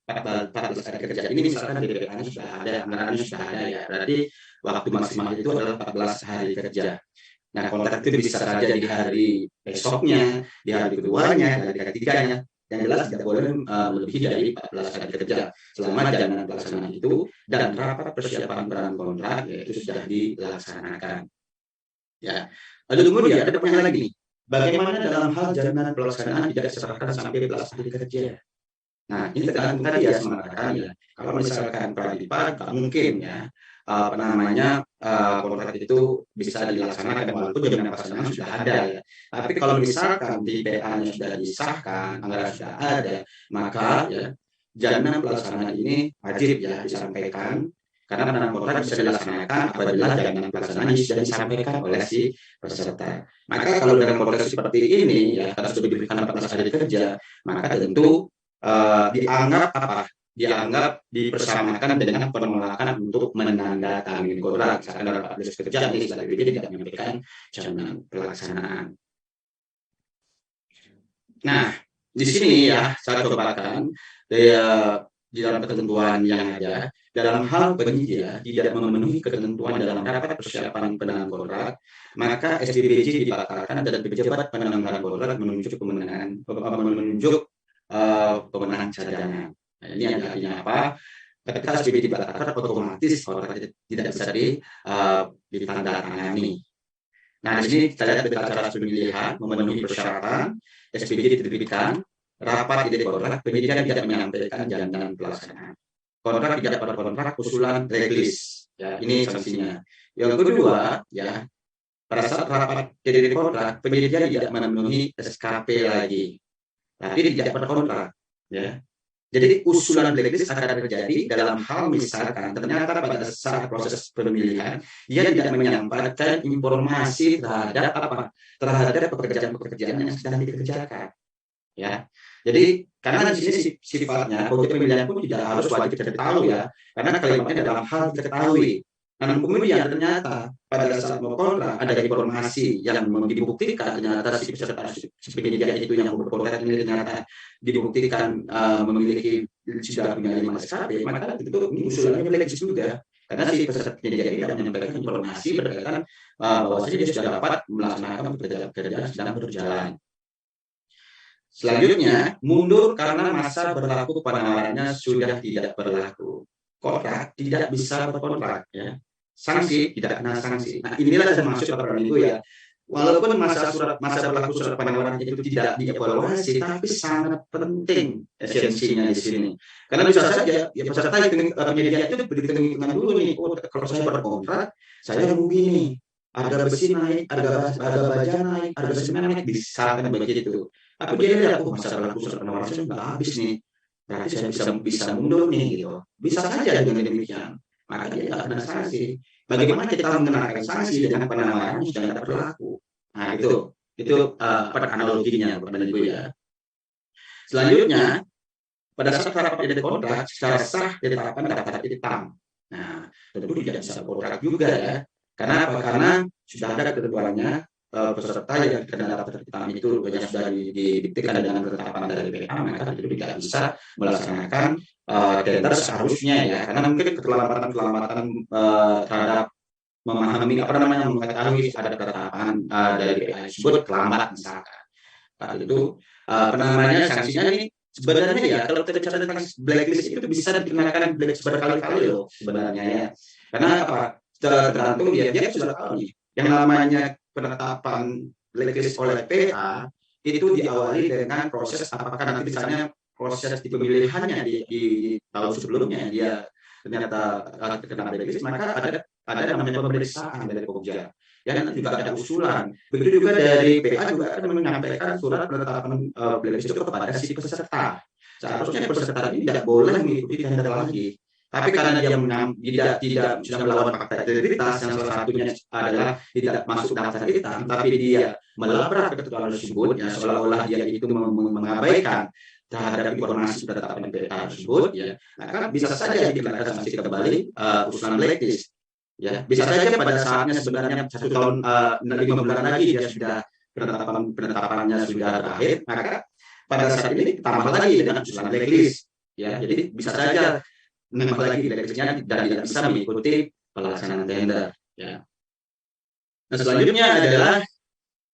14 hari kerja. Ini misalkan DPA-nya sudah ada, anggarannya sudah ada ya. Berarti waktu maksimal itu adalah 14 hari kerja. Nah, kontrak itu bisa saja di hari besoknya, di hari keduanya, di hari ketiganya. Yang jelas tidak boleh melebihi dari 14 hari kerja selama jaminan pelaksanaan itu dan rapat persiapan peran kontrak yaitu sudah dilaksanakan. Ya. Lalu kemudian ada pertanyaan lagi nih. Bagaimana dalam hal jaminan pelaksanaan tidak diserahkan sampai 14 hari kerja? Nah, ini tergantung tadi ya mengatakan ya. Kalau misalkan pradipa nggak mungkin ya kontrak itu bisa dilaksanakan walaupun jaminan pelaksanaan sudah ada ya. Tapi kalau misalkan di PA-nya sudah disahkan, anggaran sudah ada, maka ya jaminan pelaksanaan ini wajib ya disampaikan karena penandatanganan kontrak bisa dilaksanakan apabila jaminan pelaksanaan sudah disampaikan oleh si peserta. Maka kalau dalam konteks seperti ini ya harus diberikan 14 hari kerja, maka tentu dianggap dipersamakan dengan penolakan untuk menandatangani kontrak. Misalkan dalam 14 kerja ini setelah itu tidak menyampaikan jaminan pelaksanaan. Nah, di sini ya saya cobakan di dalam ketentuan yang ada dalam hal penyedia tidak memenuhi ketentuan dalam rapat persiapan penandatanganan kontrak, maka SPPJ dibatalkan dan pejabat penandatanganan kontrak menunjuk pemenangan cadangan. Nah, ini artinya apa? Ketika SPPJ dibatalkan, otomatis kontrak tidak bisa ditandatangani. Nah, di sini kita lihat cara pemilihan memenuhi persyaratan SPPJ diterbitkan, rapat ide kontrak, penyidikan tidak menyampaikan jaminan pelaksanaan. Kontrak tidak pada kontrak usulan release. Ya, ini sanksinya. Yang kedua, ya pada saat rapat ide kontrak, penyidikan tidak memenuhi SKP lagi. Tapi tidak pada kontrak, ya. Jadi usulan blacklist akan terjadi dalam hal misalkan ternyata pada saat proses pemilihan dia tidak menyampaikan informasi terhadap pekerjaan-pekerjaan yang sedang dikerjakan, ya. Jadi karena di sini sifatnya komite pemilihan pun tidak harus wajib diketahui ya, karena kalimatnya dalam hal diketahui. Namun kemudian ternyata pada saat mau kontrak ada informasi yang dibuktikan ternyata si peserta penyidikan itu yang berkontrak ini ternyata dibuktikan memiliki sudah punya 5 SKP, maka itu usulannya blacklist juga. Karena si peserta penyidikan ini tidak menyampaikan informasi berkaitan bahwasanya dia sudah dapat melaksanakan pekerjaan sedang berjalan. Selanjutnya, mundur karena masa berlaku penawarannya sudah tidak berlaku. Kontrak tidak bisa berkontrak, ya. Sanksi tidak kena sanksi. Nah, inilah yang maksud peraturan itu ya. Walaupun masa berlaku surat penawaran itu tidak dievaluasi, tapi sangat penting esensinya di sini. Karena bisa saja ya peserta penyedia itu berhitung-hitungan dulu nih. Oh, kalau saya berkontrak, saya rugi nih. Harga besi naik, harga baja naik, harga semen naik, bisa kan begitu. Tapi dia lihat, masa berlaku surat penawaran saya nggak habis nih. Berarti saya bisa mundur nih gitu. Bisa saja dengan demikian. Maka dia nggak kena sanksi. Bagaimana kita mengenakan sanksi dengan penawaran yang sudah tidak berlaku? Nah itu analoginya Bapak Ibu ya. Selanjutnya pada saat rapat ide kontrak secara sah ditetapkan daftar hitam. Nah tentu tidak bisa kontrak juga ya. Karena apa? Karena sudah ada ketentuannya peserta yang terkena daftar hitam itu yang sudah dibuktikan dengan ketetapan dari PA, maka itu tidak bisa melaksanakan tender seharusnya ya, karena mungkin keterlambatan terhadap memahami apa namanya, mengetahui ada ketetapan dari PA tersebut terlambat misalkan. Saat itu apa namanya, sanksinya nih sebenarnya ya kalau kita bicara tentang blacklist itu bisa dikenakan blacklist berkali-kali loh sebenarnya ya. Karena apa? Tergantung dia sudah tahu nih yang namanya penetapan blacklist oleh PA itu diawali dengan proses apakah nanti misalnya proses di pemilihannya di tahun sebelumnya dia ternyata terkena blacklist, maka ada namanya pemeriksaan dari Pokja. Ya nanti juga ada usulan. Begitu juga dari PA juga akan menyampaikan surat penetapan blacklist itu kepada si peserta. Seharusnya peserta ini tidak boleh mengikuti tender lagi. Tapi karena dia tidak sudah melawan fakta integritas, yang salah satunya adalah tidak masuk daftar hitam, tapi dia melabrak ketentuan tersebut, ya seolah-olah dia itu mengabaikan terhadap informasi penetapan PA tersebut, ya maka bisa saja dikenakan sanksi kembali usulan blacklist. Ya, bisa saja pada saatnya sebenarnya 1 tahun 5 bulan lagi dia sudah penetapannya sudah berakhir, maka pada saat ini tambah lagi dengan usulan blacklist. Ya, jadi bisa saja nambah lagi blacklistnya dan tidak bisa mengikuti pelaksanaan tender. Ya. Nah, selanjutnya adalah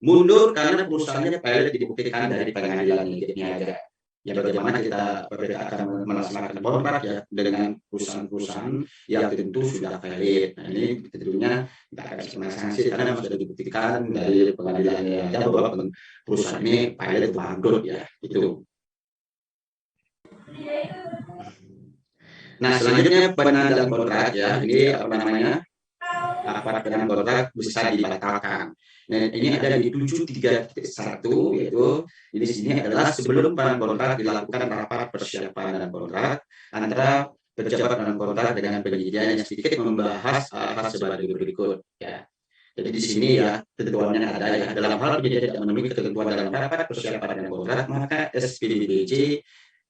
mundur karena perusahaannya pilot dibuktikan dari pengadilan niaga. Ya bagaimana kita akan melaksanakan kontrak ya dengan perusahaan-perusahaan yang tentu sudah valid. Nah ini tentunya kita akan kena sanksi karena sudah dibuktikan dari pengadilan ya bahwa perusahaan ini valid bangkrut ya itu. Nah selanjutnya penandaan kontrak ya ini apa namanya, penandaan kontrak bisa dibatalkan. Nah, ini ada di 7.3.1 yaitu di sini adalah sebelum penandaan kontrak dilakukan rapat persiapan dan kontrak antara pejabat penandaan kontrak dengan penyedia yang sedikit membahas hal sebagai berikut ya. Jadi di sini ya ketentuannya ada ya dalam hal penyedia tidak memenuhi ketentuan dalam rapat persiapan dan kontrak maka SPDBJ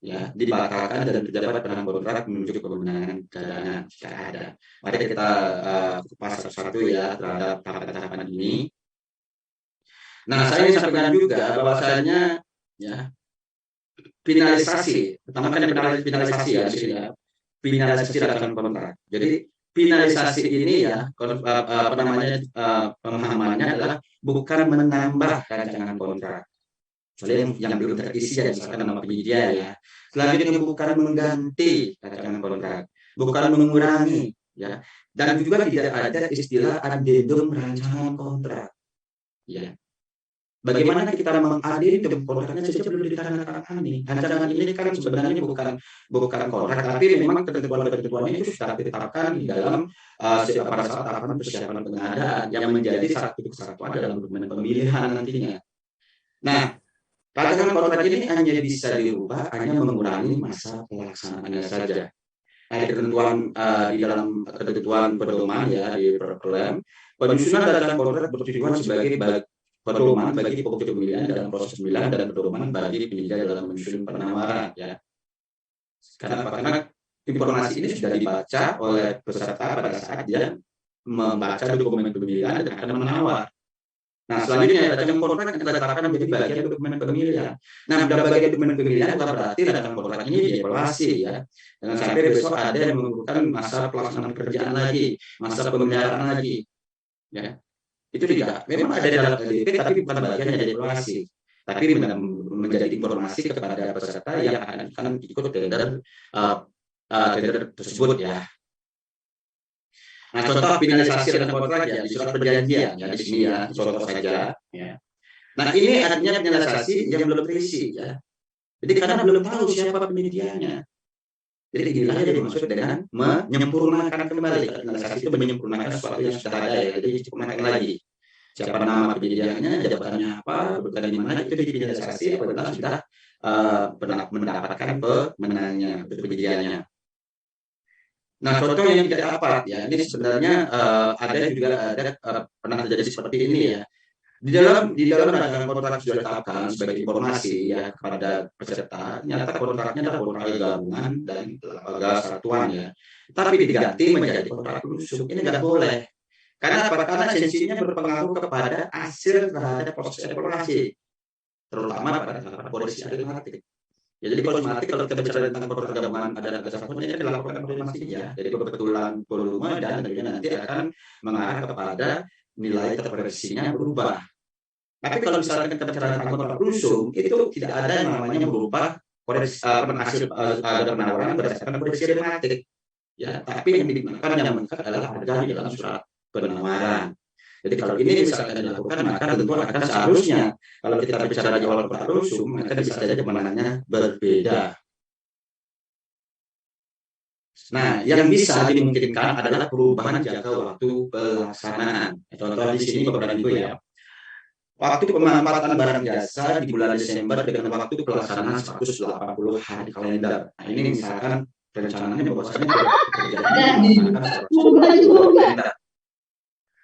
ya dibatalkan dan pejabat penandaan kontrak menunjuk kewenangan cadangan jika ada. Mari kita kupas satu-satu ya terhadap tahapan-tahapan ini. Nah, saya ingin sampaikan juga bahwasanya ya finalisasi, pertama kan finalisasi ya di sini ya, finalisasi rancangan kontrak. Jadi finalisasi ini ya apa namanya pemahamannya adalah bukan menambah rancangan kontrak. Soalnya yang belum terisi ya misalkan nama penyedia ya. Selanjutnya bukan mengganti rancangan kontrak, bukan mengurangi ya. Dan juga tidak ada istilah addendum rancangan kontrak. Ya. Bagaimana kita mengadendum kontraknya saja belum ditandatangani. Rancangan ini kan sebenarnya bukan kontrak, tapi memang ketentuan-ketentuannya itu sudah ditetapkan di dalam pada saat tahapan persiapan pengadaan yang menjadi satu kesatuan dalam dokumen pemilihan nantinya. Nah, rancangan kontrak ini hanya bisa dirubah hanya mengurangi masa pelaksanaannya saja. Nah, di dalam ketentuan pedoman ya di Perpelem, penyusunan rancangan kontrak bertujuan sebagai pedoman bagi pokok pemilihan dalam proses pemilihan dan pedoman bagi penyedia dalam menyusun penawaran ya. Karena informasi ini sudah dibaca oleh peserta pada saat dia membaca dokumen pemilihan dan akan menawar. Nah, selanjutnya rancangan kontrak yang kita tetapkan menjadi bagian dokumen pemilihan. Nah, pada bagian dokumen pemilihan bukan berarti rancangan kontrak ini dievaluasi ya. Jangan sampai besok ada yang mengumpulkan masa pelaksanaan kerjaan lagi, masa pemeliharaan lagi. Ya. Itu tidak. Memang ada dalam LDP tapi bukan bagian dari evaluasi. Tapi menjadi informasi kepada peserta yang akan ikut tender tersebut ya. Nah, contoh finalisasi dan kontrak ya di surat perjanjian ya di sini ya, contoh saja ya. Nah, ini artinya finalisasi yang belum terisi ya. Jadi karena belum tahu siapa penyedianya. Jadi inilah yang dimaksud dengan menyempurnakan kembali. Finalisasi itu menyempurnakan sesuatu yang sudah ada ya. Jadi disempurnakan lagi. Siapa nama penyediaannya, jabatannya apa, berada di mana itu difinalisasi apabila sudah mendapatkan pemenangnya, penyediaannya. Nah, contoh yang tidak tepat ya, ini sebenarnya pernah terjadi seperti ini ya. Di dalam rancangan kontrak sudah ditetapkan sebagai informasi ya kepada peserta, ternyata kontraknya adalah kontrak gabungan dan lembaga satuan ya. Tapi diganti menjadi kontrak khusus. Ini nggak boleh. Karena apa? Karena esensinya berpengaruh kepada hasil terhadap proses evaluasi, terutama pada tahapan kondisi matematik. Ya, jadi kalau kita bicara tentang kontrak gabungan ada dasarnya ini dilakukan konfirmasinya. Jadi kebetulan volume dan tentunya nanti akan mengarah kepada nilai terkoreksinya berubah. Tapi kalau misalkan kita bicara tentang kontrak konsum, itu tidak ada yang namanya berubah koreksi hasil ada penawaran berdasarkan koreksi matematik. Ya, tapi yang digunakan yang mengikat adalah harga di dalam surat penawaran. Jadi kalau ini misalkan dilakukan, maka tentu akan seharusnya kalau kita bicara di awal kontrak konsum, maka bisa saja pemenangnya berbeda. Nah, yang bisa dimungkinkan adalah perubahan jangka waktu pelaksanaan. Contoh di sini Bapak Ibu ya. Waktu pemanfaatan barang jasa di bulan Desember dengan waktu pelaksanaan 180 hari kalender. Nah, ini misalkan rencananya bahwasanya kalender.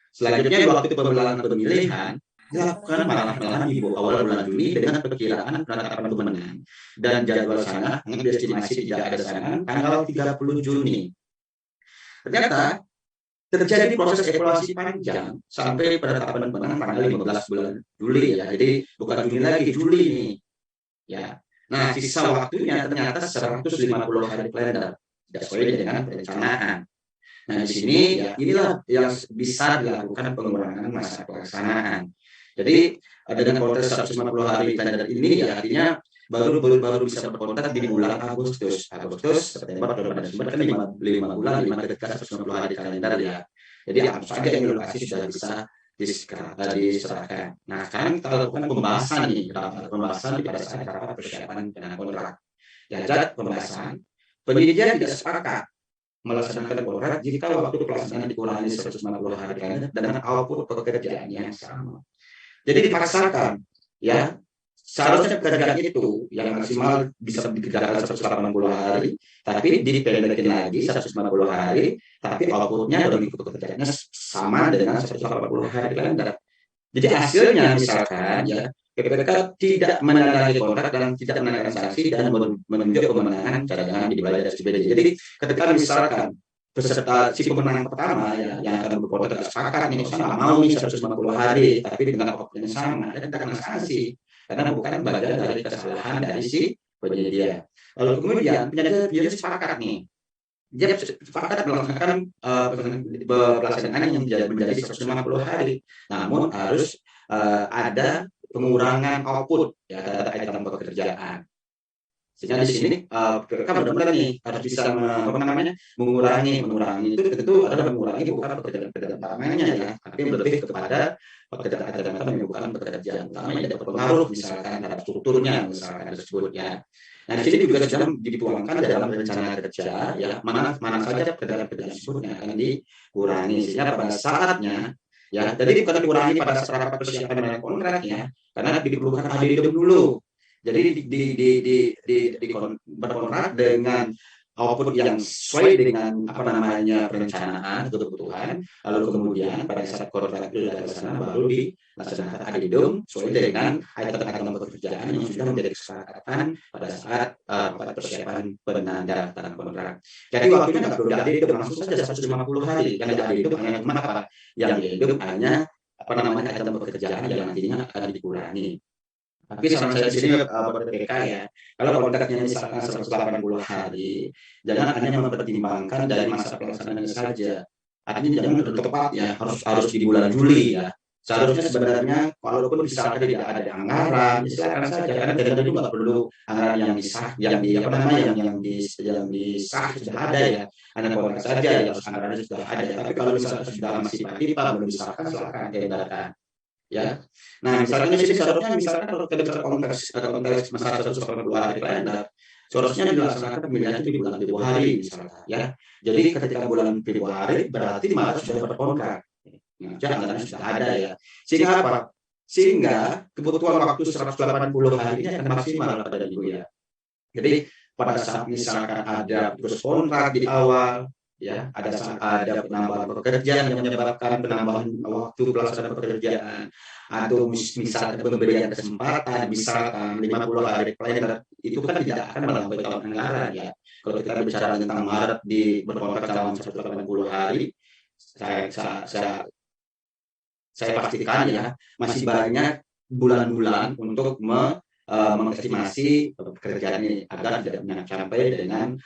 Selanjutnya waktu pemilihan dilakukan malam-malam di awal bulan Juni dengan perkiraan penetapan pemenang dan jadwal sana yang diestimasi tidak ada sana tanggal 30 Juni. Ternyata terjadi proses evaluasi panjang sampai penetapan pemenang tanggal 15 bulan Juli ya. Jadi bukan Juni lagi, Juli ini. Ya. Nah, sisa waktunya ternyata 150 hari kalender. Tidak sesuai dengan perencanaan. Nah, di sini ya inilah yang bisa dilakukan pengurangan masa pelaksanaan. Jadi dengan konteks 150 hari kalender ini ya artinya baru bisa berkontrak di bulan Agustus, September, Oktober, Desember kan 5 bulan, 5 ketika 150 hari kalender ya. Jadi apa saja yang lokasi sudah bisa diserahkan. Nah, sekarang kita lakukan pembahasan pada saat rapat persiapan dengan kontrak. Ya, pembahasan penyedia tidak sepakat melaksanakan kontrak jika waktu pelaksanaan dikurangi 150 hari kalender dengan output pekerjaan yang sama. Jadi dipaksakan, ya seharusnya pekerjaan itu yang maksimal bisa dikerjakan 180 hari, tapi dipendekin lagi 150 hari, tapi outputnya dalam mengikuti pekerjaannya sama dengan 180 hari kalender. Jadi hasilnya misalkan ya PPK tidak menandatangani kontrak dan tidak menandatangani sanksi dan menunjuk kemenangan cadangan dimulai dari SPBD. Jadi ketika misalkan peserta si pemenang pertama ya yang akan berkontrak sepakat nih saya nggak mau nih 150 hari tapi dengan waktu yang sama dan tidak kena sanksi karena bukan bagian dari kesalahan dari si penyedia. Lalu kemudian penyedia sepakat nih dia sepakat melaksanakan pelaksanaan yang menjadi 150 hari. Namun harus ada pengurangan output ya data item pekerjaan. Sehingga di sini kan benar-benar nih harus bisa mengurangi itu tentu adalah mengurangi bukan pekerjaan utamanya ya, tapi lebih kepada pekerjaan yang bukan pekerjaan utama yang berpengaruh misalkan terhadap strukturnya misalkan tersebut ya. Nah, di sini juga sudah dituangkan dalam rencana kerja ya mana saja pekerjaan tersebut yang akan dikurangi sehingga pada saatnya ya jadi bukan dikurangi pada saat rapat persiapan dengan kontraknya karena diperlukan adendum dulu. Jadi berkontrak dengan output yang sesuai dengan perencanaan atau kebutuhan, lalu kemudian pada saat kontrak itu dilaksanakan baru dilaksanakan adendum sesuai dengan item-item pekerjaan yang sudah menjadi kesepakatan pada saat persiapan penandatanganan kontrak. Jadi waktunya nggak perlu diadendum langsung saja 150 hari. Yang diadendum hanya kenapa? Yang diadendum hanya item pekerjaan yang nantinya akan dikurangi. Tapi saran saya di sini PPK ya, kalau kontraknya misalkan 180 hari, jangan hanya mempertimbangkan dari masa pelaksanaan saja. Artinya jangan tepat ya, harus di bulan Juli ya. Seharusnya sebenarnya walaupun misalkan tidak ada anggaran, silakan saja karena tidak itu nggak perlu anggaran yang disah, yang disah sudah ada ya. Hanya kontrak saja ya harus anggarannya sudah ada. Tapi kalau misalkan sudah masih pipa belum disahkan, silakan dianggarkan. Ya, nah misalnya di sini misalkan kalau kita bicara konteks masa 180 hari kalender, seharusnya dilaksanakan pemilihan itu di bulan Februari misalnya, ya. Jadi ketika bulan Februari berarti Maret sudah berkontrak, jangan sudah ada ya. Sehingga apa? Sehingga kebutuhan waktu 180 hari ini akan maksimal pada Ibu ya. Jadi pada saat misalkan ada putus kontrak di awal, ya ada penambahan pekerjaan yang menyebabkan penambahan waktu pelaksanaan pekerjaan atau misalkan pemberian kesempatan misalkan 50 hari kalender itu kan tidak akan melampaui tahun anggaran ya. Kalau kita bicara tentang Maret berkontrak dalam 180 hari saya pastikan ya masih banyak bulan-bulan untuk mengestimasi pekerjaan ini agar tidak sampai dengan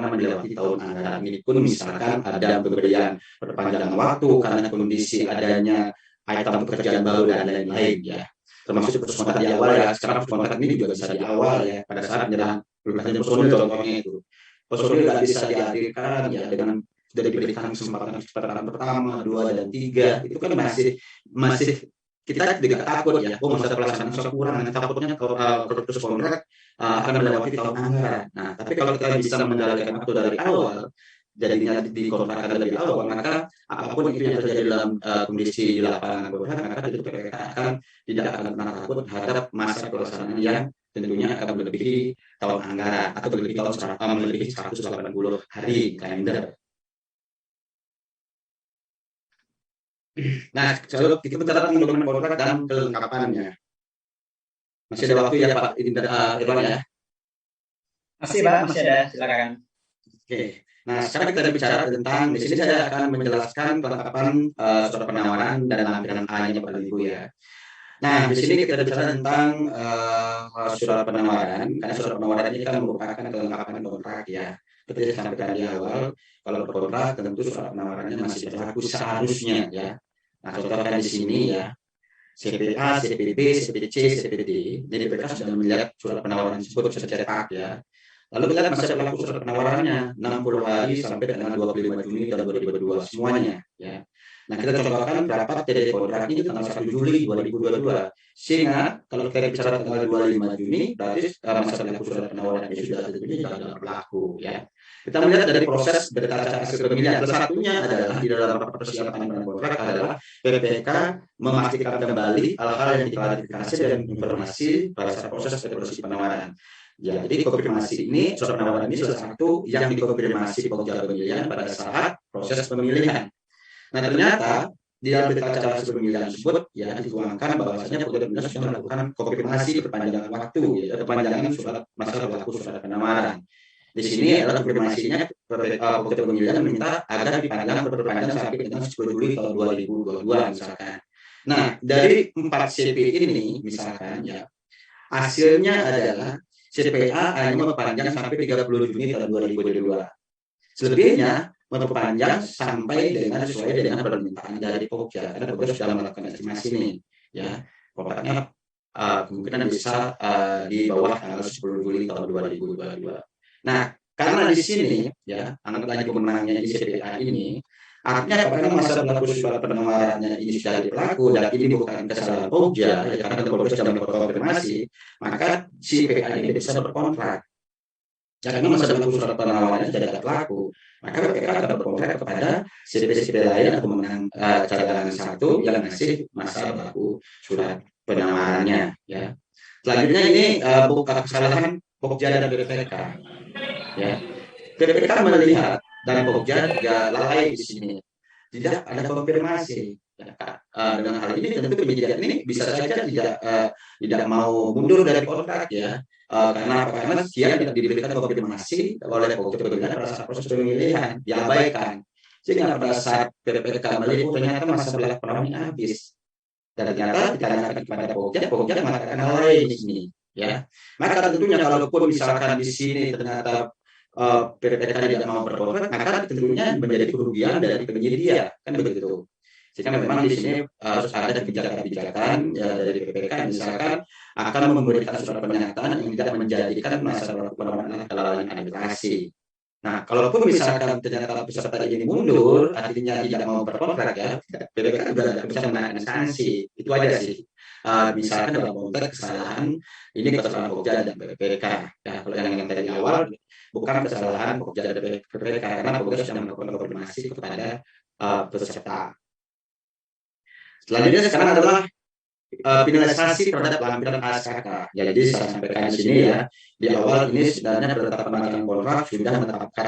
melewati tahun anggaran ini pun misalkan ada pemberian perpanjangan waktu karena kondisi adanya item pekerjaan baru dan lain-lain ya. Termasuk kontrak di awal ya, sekarang kontrak ini juga bisa di awal ya, pada saat penyerahan personil contohnya itu. Personil nggak bisa dihadirkan ya dengan sudah diberikan kesempatan pertama, dua dan tiga, itu kan masih kita juga takut ya, masa pelaksanaan kurang, takutnya terus kontrak akan melewati tahun anggaran. Nah, tapi kalau kita bisa mengendalikan waktu dari awal, jadinya di kontrak lebih awal, maka apapun itu yang terjadi dalam kondisi di lapangan kontrak, maka itu PPK akan tidak akan pernah takut terhadap masa pelaksanaan yang tentunya akan melebihi tahun anggaran atau melebihi 180 hari kalender. Nah, kalau kita bicara tentang dokumen kontrak dan kelengkapannya, masih ada waktu ya Pak Irwan ya? Masih Pak, masih ada, silakan. Oke. Nah, sekarang kita bicara tentang, di sini saya akan menjelaskan kelengkapan surat penawaran dan lampiran A-nya Bapak Ibu ya. Nah, di sini kita bicara tentang surat penawaran, karena surat penawaran ini kan merupakan kelengkapan kontrak ya. Seperti saya sampaikan di awal, kalau kontrak tentu surat penawarannya masih berlaku seharusnya ya. Nah, contohkan di sini ya, CPA, CPB, CPC, CPD, jadi BPK sudah melihat surat penawaran tersebut cetak ya. Lalu kita lihat masa berlaku surat penawarannya 60 hari sampai dengan 25 Juni tahun 2022 semuanya ya. Nah, kita contohkan berapa TD kontrak ini tanggal 1 Juli 2022. Sehingga kalau kita bicara tanggal 25 Juni berarti masa berlaku surat penawaran ini sudah tentunya tidak berlaku ya. Kita melihat dari proses berkaca hasil pemilihan. Salah satunya adalah di dalam persiapan kontrak adalah PPK memastikan kembali hal-hal yang diklarifikasi dan informasi pada saat proses evaluasi penawaran. Ya, jadi konfirmasi ini, surat penawaran ini salah satu yang dikonfirmasi Pokja pemilihan pada saat proses pemilihan. Nah, ternyata di dalam berita hasil pemilihan tersebut ya dituangkan bahwasanya Pokja pemilihan sudah melakukan konfirmasi perpanjangan waktu, ya, perpanjangan surat masa berlaku surat penawaran. Di sini adalah konfirmasinya Pokja pemilihan meminta agar diperpanjang sampai dengan 10 Juli tahun 2022 misalkan. Nah, dari 4 CP ini misalkan ya hasilnya adalah CPA hanya memperpanjang sampai 30 Juni tahun 2022. Selebihnya memperpanjang sampai dengan sesuai dengan permintaan dari Pokja, karena Pokja sudah melakukan estimasi ini ya. Kontraknya kemungkinan bisa di bawah tanggal 10 Juli tahun 2022. Nah, karena di sini ya anggap lagi pemenangnya di CPA ini, artinya apakah masa berlaku surat penawarannya ini sudah berlaku dan ini bukan kesalahan Pokja ya, karena Pokja sudah mengkonfirmasi, maka si PPA ini bisa berkontrak. Ya, karena masa berlaku surat penawarannya tidak berlaku, maka PPA akan berkontrak kepada CP-CP lain atau pemenang cadangan satu yang masih masa berlaku surat penawarannya ya. Selanjutnya ini bukan kesalahan Pokja dan BPK ya. BPK melihat dan Pokja juga lalai di sini, tidak ada konfirmasi. Dengan hal ini tentu penyidik ini bisa saja tidak mau mundur dari kontrak ya. Karena dia tidak diberikan konfirmasi oleh Pokja pemilihan pada saat proses pemilihan, diabaikan. Sehingga pada saat BPK melihat ternyata masa berlaku penawarannya habis. Dan ternyata ditanyakan kepada Pokja mengatakan hal lain di sini ya. Maka tentunya kalaupun misalkan di sini ternyata PPK tidak mau berkontrak, maka tentunya menjadi kerugian dari penyedia, kan begitu. Sehingga memang di sini harus ada kebijakan-kebijakan ya, dari PPK misalkan akan memberikan surat pernyataan yang tidak menjadikan masa berlaku penawaran kelalaian arbitrasi. Nah, kalaupun misalkan ternyata peserta ini mundur, artinya tidak mau berkontrak ya, PPK juga tidak bisa menaikkan sanksi. Itu aja sih. Misalkan dalam konteks kesalahan ini kesalahan Pokja dan PPK. Ya, kalau yang tadi awal bukan kesalahan Pokja dan PPK karena Pokja sudah melakukan konfirmasi kepada peserta. Selanjutnya sekarang adalah finalisasi terhadap lampiran ASKK. Jadi saya sampaikan di sini ya, di awal ini sebenarnya penetapan kontrak sudah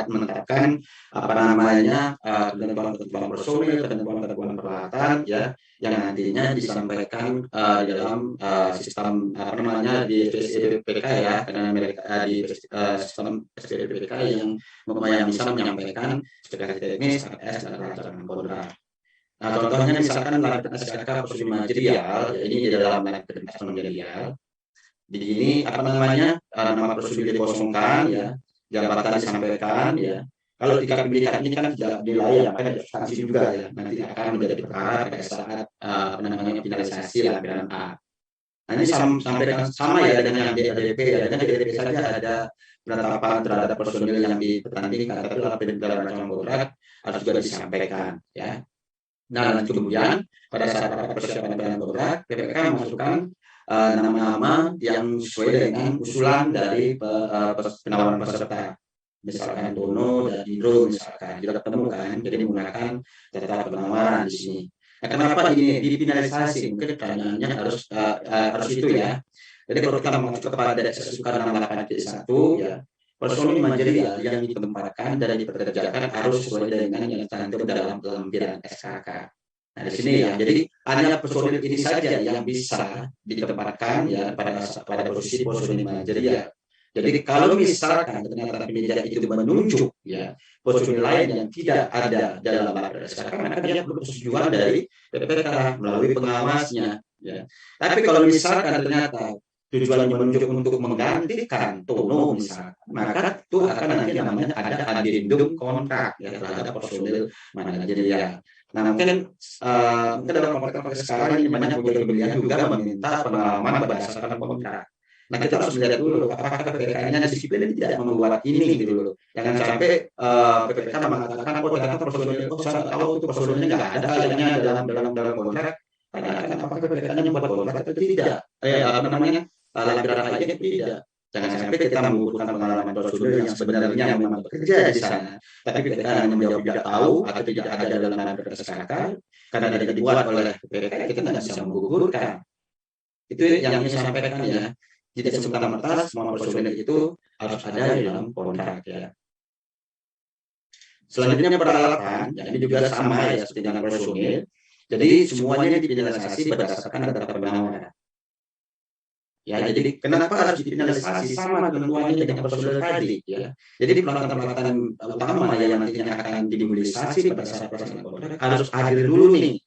menetapkan apa namanya ketentuan personil, ketentuan peralatan ya, yang nantinya disampaikan dalam sistem apa namanya di SPPK ya, karena mereka di sistem SPPK yang bisa menyampaikan spesifikasi teknis, AS dan rancangan kontrak. Nah, contohnya misalkan lampiran SKK prosedur manajerial, ya ini di dalam lampiran manajerial. begini apa namanya, nama personil dikosongkan ya, jabatan disampaikan ya. Kalau tingkat pendidikan ini kan tidak dinilai ya, makanya ada substansi juga ya. Nanti akan menjadi perkara pada saat apa namanya finalisasi lampiran A. Nah, ini sampaikan sama ya dengan yang di LDP ya, dengan di LDP saja ada penetapan terhadap personil yang dipertandingkan, tapi dalam macam kontrak harus juga disampaikan ya. Nah, dan kemudian pada saat persiapan dalam kontrak, PPK memasukkan nama-nama yang sesuai dengan usulan dari penawaran peserta. Misalkan Dono dan Indro misalkan kita temukan, jadi menggunakan data penawaran di sini. Nah, kenapa ini dipinalisasi? Mungkin pertanyaannya harus itu ya. Jadi kalau kita mengacu kepada sesuka 68.1 ya, personil manajerial yang ditempatkan dan dipekerjakan harus sesuai dengan yang tercantum dalam lampiran SKK. Nah, di sini ya, jadi hanya personil ini saja yang bisa ditempatkan ya pada posisi personil manajerial. Jadi kalau misalkan ternyata penyidik itu menunjuk ya personil lain yang tidak ada dalam lampiran SKK, maka dia perlu persetujuan dari PPK melalui pengawasnya ya. Tapi kalau misalkan ternyata tujuannya menunjuk untuk menggantikan Tono misalkan, maka itu akan nanti namanya ada adendum kontrak ya terhadap personil manajerial. Nah, mungkin dalam kontrak sekarang ini banyak pembelian juga meminta pengalaman berdasarkan kontrak. Nah, kita harus melihat dulu apakah PPK-nya disiplin tidak membuat ini gitu loh. Jangan sampai PPK mengatakan ternyata personil saya tahu itu personilnya nggak ada kayaknya dalam kontrak. Tanyakan apakah PPK-nya membuat kontrak atau tidak. Apa namanya? Lampiran aja tidak. Jangan sampai kita mengukurkan pengalaman personil yang sebenarnya memang bekerja di sana, tapi PPK hanya menjawab tidak tahu atau tidak ada dalam lampiran SKK karena tidak dibuat oleh PPK, kita nggak bisa menggugurkan. Itu yang ingin saya sampaikan ya. Tidak serta-merta semua personil itu harus ada di dalam kontrak ya. Selanjutnya peralatan, ya ini juga sama ya seperti dengan personil. Jadi semuanya dipinalisasi berdasarkan data penawaran. Ya, jadi kenapa harus dipinalisasi sama ketentuannya dengan personil tadi ya. Jadi peralatan-peralatan utama yang nantinya akan dimobilisasi pada saat pelaksanaan kontrak harus hadir dulu nih.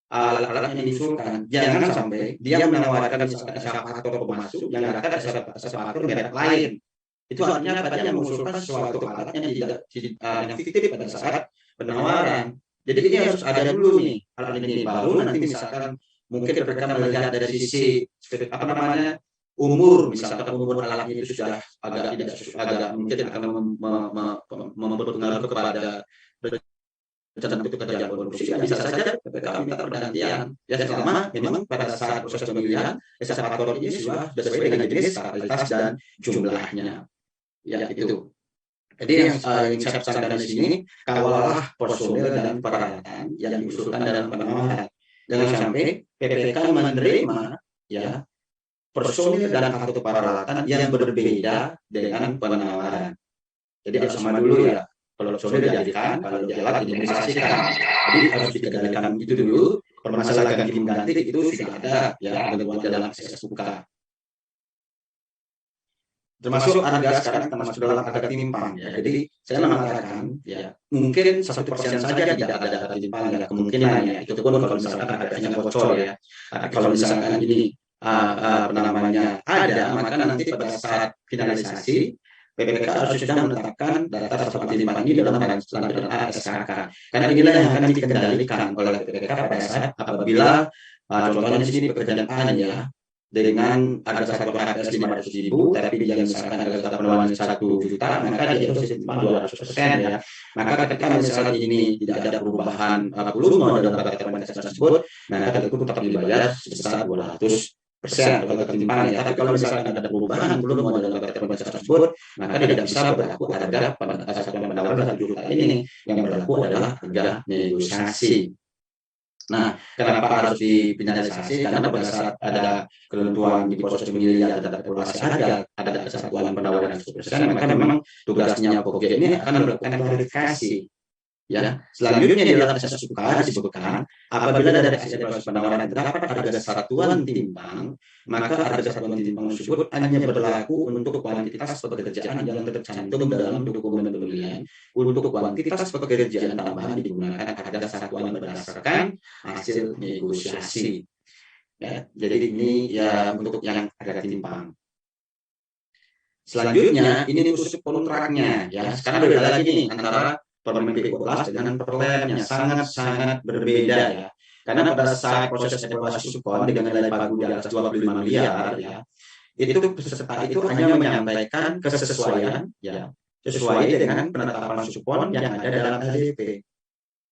Alat-alat yang diusulkan, jangan sampai dia menawarkan misalkan eskavator pemasuk yang ada eskavator merek lain. Itu artinya apa? Dia mengusulkan suatu alat yang tidak yang fiktif pada saat penawaran. Jadi ini harus ada dulu nih alat ini, baru nanti misalkan mungkin mereka melihat dari sisi apa namanya umur, misalkan umur alatnya itu sudah agak mungkin akan mempengaruhi kepada rencana itu kerjaan produksi, bisa saja PPK minta pergantian ya selama memang pada saat proses pemilihan eskavator ini sudah sesuai dengan jenis, kapasitas dan jumlahnya ya itu. Jadi yang saya pesankan di sini, kawalah personil dan peralatan yang diusulkan dalam penawaran. Jangan sampai PPK menerima ya personil dan atau peralatan yang berbeda dengan penawaran. Jadi harus sama dulu ya. Kalau personil dihadirkan, kalau alat dimobilisasikan. Jadi harus dikendalikan itu dulu. Permasalahan ganti mengganti itu sudah ada ya dalam SSUK. Termasuk harga sekarang termasuk dalam harga timpang ya. Jadi saya mengatakan ya mungkin 1% saja tidak ada harga timpang ya, kemungkinan ya. Itu pun kalau misalkan harganya bocor ya. Tapi kalau misalkan ini namanya ada, maka nanti pada saat finalisasi PPK harus sudah menetapkan data seperti ini dalam lampiran SKK. Karena inilah yang akan dikendalikan oleh PPK pada saat apabila contohnya di sini pekerjaan A ya dengan harga satu HPS 500.000, tapi dia misalkan harga data penawaran 1 juta, maka dia itu timpang 200% ya. Maka ketika misalnya ini tidak ada perubahan volume dalam data penawaran tersebut, maka itu tetap dibayar sebesar 200% atau ketimpangan ya. Tapi kalau misalkan ada perubahan belum mau dalam data penawaran tersebut, maka tidak bisa berlaku harga satuan penawaran 1 juta ini. Yang berlaku adalah harga negosiasi. Nah, kenapa harus dipinalisasi? Karena pada saat ada ketentuan di proses pemilihan ada evaluasi harga, ada satuan penawaran 100%, maka memang tugasnya Pokja ini akan melakukan klarifikasi. Ya, selanjutnya di dalam SSUK disebutkan apabila dari hasil proses penawaran terdapat harga satuan timbang, maka harga satuan timbang tersebut hanya berlaku untuk kuantitas pekerjaan yang tercantum dalam dokumen pemilihan. Untuk kuantitas pekerjaan tambahan digunakan harga satuan berdasarkan hasil negosiasi. Ya. Jadi ini ya untuk yang agak timpang. Selanjutnya ini tusuk kontraknya ya. Sekarang beda lagi nih antara Permen P12 dengan Perlemnya sangat-sangat berbeda ya. Karena pada saat proses evaluasi Supon dengan nilai pagu di atas 25 miliar ya, itu peserta itu hanya menyampaikan kesesuaian ya, sesuai dengan penetapan Supon yang ada dalam LDP.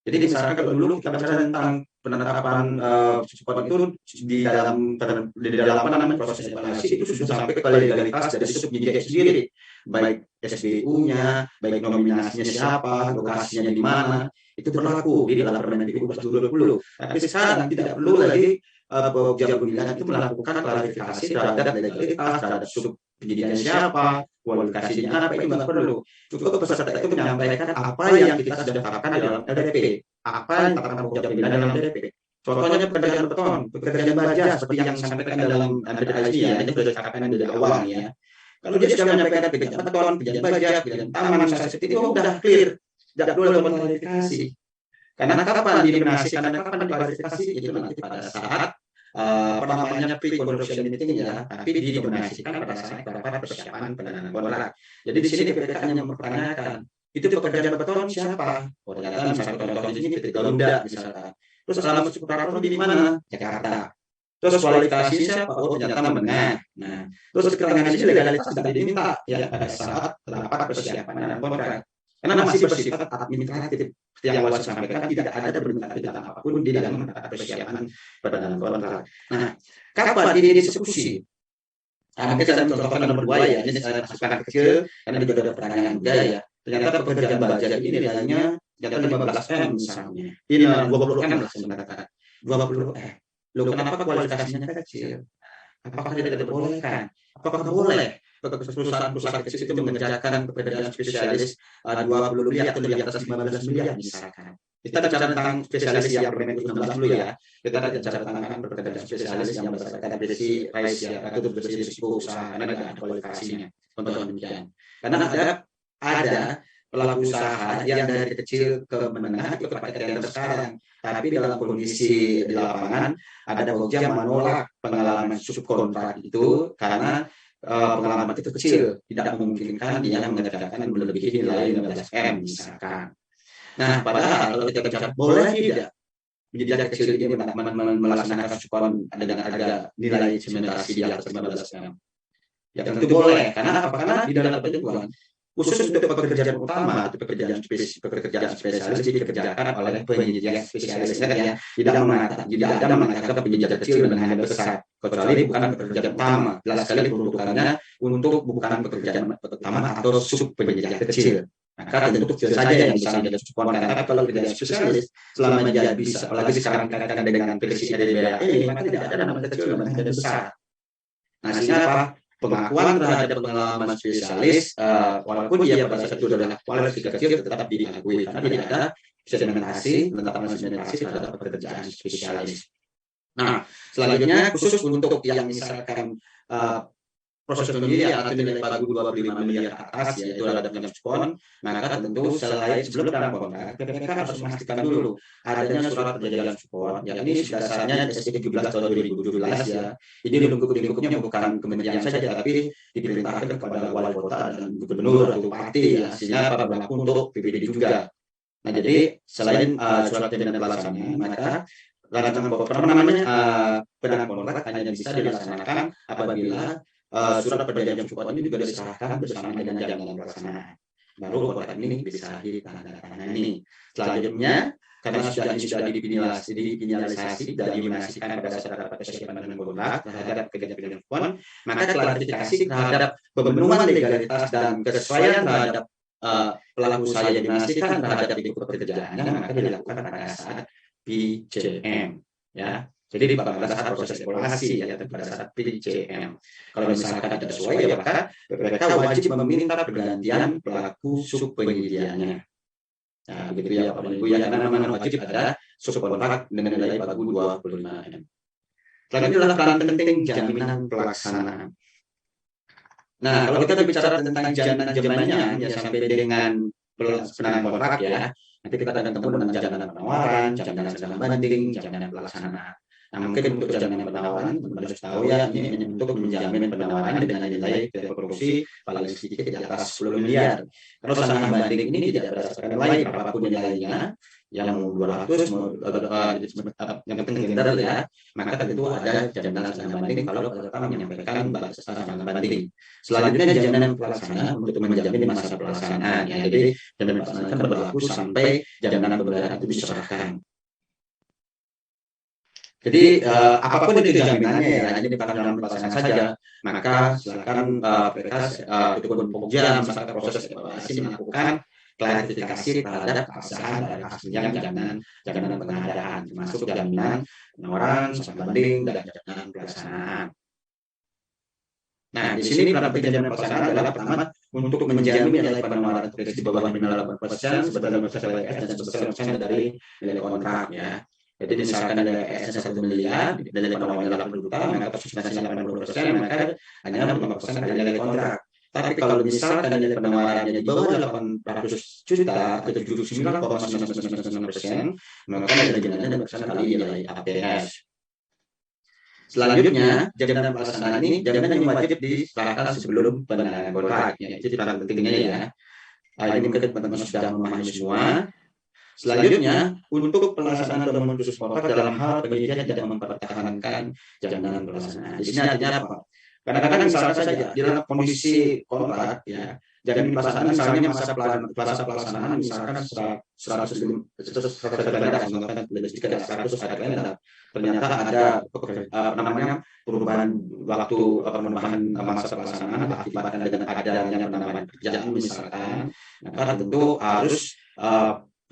Jadi misalkan kalau dulu kita bicara tentang penetapan support itu di dalam apa namanya proses evaluasi itu sudah sampai ke legalitas dari subjek sendiri, baik SBU-nya, baik nominasinya siapa, lokasinya di mana, itu berlaku di dalam Permen 2020. Tapi sekarang tidak perlu lagi Pokja Pemilihan itu melakukan klarifikasi terhadap legalitas, terhadap subjeknya siapa, kualifikasinya apa, itu nggak perlu. Cukup peserta itu menyampaikan apa yang kita sudah tetapkan di dalam LDP, apa yang ditetapkan Pokja Pemilihan dalam LDP. Contohnya pekerjaan beton, pekerjaan baja seperti yang disampaikan dalam MPTIC ya, ini sudah ditetapkan dari awal ya. Kalau dia sudah menyampaikan pekerjaan beton, pekerjaan baja, pekerjaan taman, misalnya seperti itu udah clear, tidak perlu klarifikasi. Karena kapan dinominasikan dan kapan diklarifikasi itu nanti pada saat namanya pre-conversion meeting ya, tapi dinominasikan pada saat rapat persiapan penandatanganan kontrak. Jadi di sini DPK hanya mempertanyakan, itu pekerjaan beton siapa? Oh ternyata misalnya contoh di sini PT Garuda misalkan. Terus alamat superator di mana? Jakarta. Terus kualifikasi siapa? Oh ternyata menengah. Nah, terus keterangan di sini legalitas tidak diminta ya pada saat rapat persiapan penandatanganan kontrak. Karena masih bersifat administratif. Seperti yang awal saya sampaikan, tidak ada permintaan apapun di dalam persiapan penandatanganan kontrak. Nah, kapan ini dieksekusi? Nah, mungkin saya contohkan nomor 2 ya, ini saya masukkan kecil, karena juga ada pertanyaan juga ya. Ternyata pekerjaan baja ini nilainya ternyata 15M misalnya. Ini 20M lah sebenarnya. 20M. Loh, kenapa kualifikasinya kecil? Apakah tidak diperbolehkan? Apakah boleh perusahaan-perusahaan kecil itu mengerjakan pekerjaan spesialis 20 miliar atau di atas 15 miliar misalkan? Kita bicara tentang spesialis yang Permen 16 dulu ya. Kita bicara tentang pekerjaan spesialis yang berdasarkan definisi RISE ya, atau definisi risiko usaha, karena tidak ada kualifikasinya. Contoh demikian. Karena ada pelaku usaha yang dari kecil ke menengah itu kepada tender sekarang, tapi dalam kondisi di lapangan ada Pokja menolak pengalaman subkontrak itu karena pengalaman itu kecil, tidak memungkinkan dia mengerjakan melebihi nilai 15M misalkan. Nah, padahal kalau kita bicara boleh tidak menjadi kecil ini melaksanakan subkon dengan harga nilai sementasi di atas 15M? Ya tentu boleh, karena apa? Karena di dalam ketentuan khusus untuk pekerjaan utama atau pekerjaan spesialis dikerjakan oleh penyedia spesialis ya. Tidak ada mengatakan penyedia kecil dan hanya besar, kecuali bukan pekerjaan utama. Jelas sekali peruntukannya untuk bukan pekerjaan utama atau sub penyedia kecil. Maka tentu kecil saja yang bisa menjadi subkon. Karena kalau pekerjaan spesialis selama dia bisa, apalagi sekarang kaitan dengan prediksi DBRE, maka tidak ada namanya kecil dan hanya besar. Nah, sehingga apa? Pengakuan terhadap pengalaman spesialis, walaupun dia pada saat itu adalah kualifikasi kecil, tetap diakui karena tidak ada penetapan sedimentasi terhadap pekerjaan spesialis. Nah, selanjutnya khusus untuk yang misalkan proses pemilihan atau nilai pagu 25 miliar atas, yaitu ada subkon, maka tentu sebelum dalam kontrak, PPK harus memastikan dulu adanya surat perjanjian subkon, yang ini dasarnya SP 17 tahun 2017 ya. Ini lingkupnya bukan kementerian saja, tapi diperintahkan kepada wali kota dan gubernur atau bupati ya, sehingga berlaku untuk PPD juga. Nah, jadi selain surat perjanjian pelaksanaan, maka penandatanganan kontrak hanya bisa dilaksanakan apabila surat perjanjian subkon ini juga diserahkan bersama dengan jaminan pelaksanaan. Baru kontrak ini bisa ditandatangani. Selanjutnya, karena sudah dipinalisasi dan dinominasikan pada saat rapat persiapan dengan kontrak terhadap pekerjaan subkon, maka klarifikasi terhadap pemenuhan legalitas dan kesesuaian terhadap pelaku usaha yang dinominasikan terhadap lingkup pekerjaannya, maka dilakukan pada saat PCM ya. Jadi pada saat proses evaluasi ya, pada saat PCM. Kalau misalkan tidak sesuai ya, maka PPK wajib meminta pergantian pelaku sub penyediaannya. Nah, begitu ya Bapak Ibu ya, karena memang wajib ada subkontrak dengan nilai pagu 25M. Selanjutnya adalah peran penting jaminan pelaksanaan. Nah, kalau kita bicara tentang jaminannya ya sampai dengan penandatanganan kontrak ya, nanti kita akan ketemu dengan jaminan penawaran, jaminan banding, jaminan pelaksanaan. Nah, mungkin untuk jaminan penawaran, teman-teman harus tahu ya, ini hanya untuk menjamin penawaran dengan nilai korupsi paling sedikit di atas 10 miliar. Kalau saham banding ini tidak berdasarkan nilai berapapun nilainya, yang 200, yang penting tender ya, maka tentu ada jaminan saham banding kalau peserta menyampaikan saham banding. Selanjutnya jaminan pelaksana untuk menjamin masa pelaksanaan ya. Jadi jaminan pelaksanaan kan berlaku sampai jaminan pembayaran itu diserahkan. Jadi apapun itu jaminannya ya, ini bukan dalam pelaksanaan saja, maka silakan PK ataupun Pokja misalkan proses evaluasi melakukan klarifikasi terhadap keabsahan dari hasilnya jaminan pengadaan, termasuk jaminan penawaran, saham banding, dan jaminan pelaksanaan. Nah, di sini peran jaminan pelaksanaan adalah pertama untuk menjamin nilai penawaran terkait di bawah 58% sebesar LPS dan sebesar dari nilai kontrak ya. Jadi misalkan nilai LPS 1 miliar, nilai penawarannya 80 juta, maka substansinya 80%, maka hanya 5% dari nilai kontrak. Tapi kalau misalkan nilai penawarannya di bawah 800 juta atau 79,99%, maka nilai jaminannya besar kali nilai APS. Selanjutnya, jaminan pelaksanaan ini jaminan yang wajib diserahkan sebelum penandatanganan kontrak. Ya, itu peran pentingnya ya. Ini mungkin teman-teman sudah memahami semua. Selanjutnya, untuk pelaksanaan atau memutus kontrak dalam hal penyedia tidak mempertahankan jaminan pelaksanaan. Di sini artinya apa? Kadang-kadang misalkan saja di dalam kondisi kontrak ya, jaminan pelaksanaan misalnya masa pelaksanaan misalkan 100 ternyata ada perubahan waktu perubahan masa pelaksanaan akibatkan dengan adanya penambahan kerjaan misalkan, maka tentu harus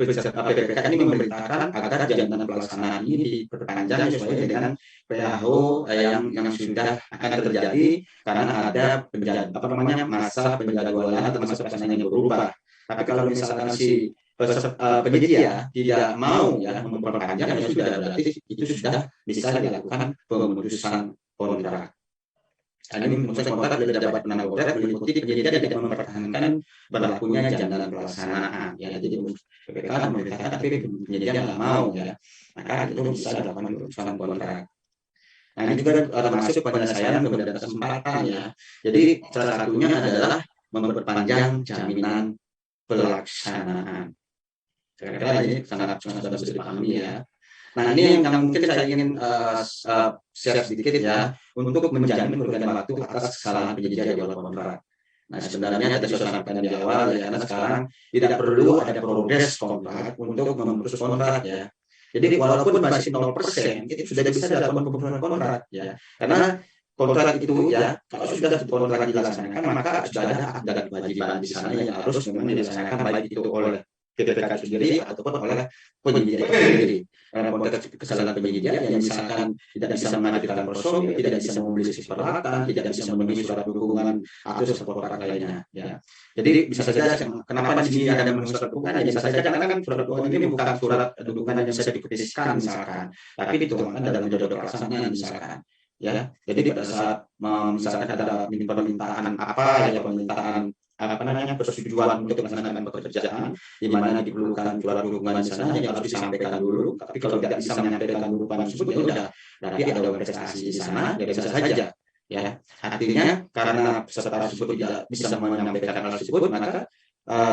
PPK ini memerintahkan agar jaminan pelaksanaan ini diperpanjang sesuai dengan PHO yang sudah akan terjadi karena ada masa penjadwalan atau masa pelaksanaan yang berubah. Tapi kalau misalkan si penyedia tidak mau ya memperpanjang, ya sudah berarti itu sudah bisa dilakukan pemutusan kontrak. Ini pemutusan kontrak tidak dapat penangguh kontrak meliputi penyedia tidak mempertahankan berlakunya jaminan pelaksanaan. Ya, jadi PPK memerintahkan tapi penyedia nggak mau ya, maka itu bisa dilakukan pemutusan kontrak. Nah, ini juga termasuk penyelesaian kemudian kesempatan ya. Jadi salah satunya adalah memperpanjang jaminan pelaksanaan. Kira-kira ini sangat bisa dipahami ya. Nah, ini yang mungkin saya ingin share sedikit ya, untuk menjamin kerugian waktu atas kesalahan penyedia di awal kontrak. Nah, sebenarnya tadi saya sampaikan di awal ya, karena sekarang tidak perlu ada progres kontrak untuk memutus kontrak ya. Jadi walaupun masih 0%, itu sudah bisa dilakukan pemutusan kontrak ya. Karena kontrak itu ya, kalau sudah kontrak dilaksanakan, maka sudah ada kewajiban di sana yang harus memang dilaksanakan baik itu oleh PPK sendiri ataupun oleh penyedia sendiri. Karena konteks kesalahan penyedia yang misalkan tidak bisa menghadirkan personil, tidak bisa mobilisasi peralatan, tidak bisa memenuhi surat dukungan atau support lainnya. Ya. Jadi bisa saja kenapa di sini ada surat dukungan? Ya bisa saja karena kan surat dukungan ini bukan surat dukungan yang bisa diketiskan misalkan, tapi dituangkan dalam jadwal pelaksanaan misalkan. Ya, jadi pada saat misalkan ada permintaan persetujuan untuk melaksanakan pekerjaan di mana diperlukan surat dukungan di sana yang harus disampaikan dulu. Tapi kalau tidak bisa menyampaikan dukungan tersebut ya udah, berarti ada prestasi di sana, ya bisa saja. Ya, artinya karena peserta tersebut tidak bisa menyampaikan hal tersebut, maka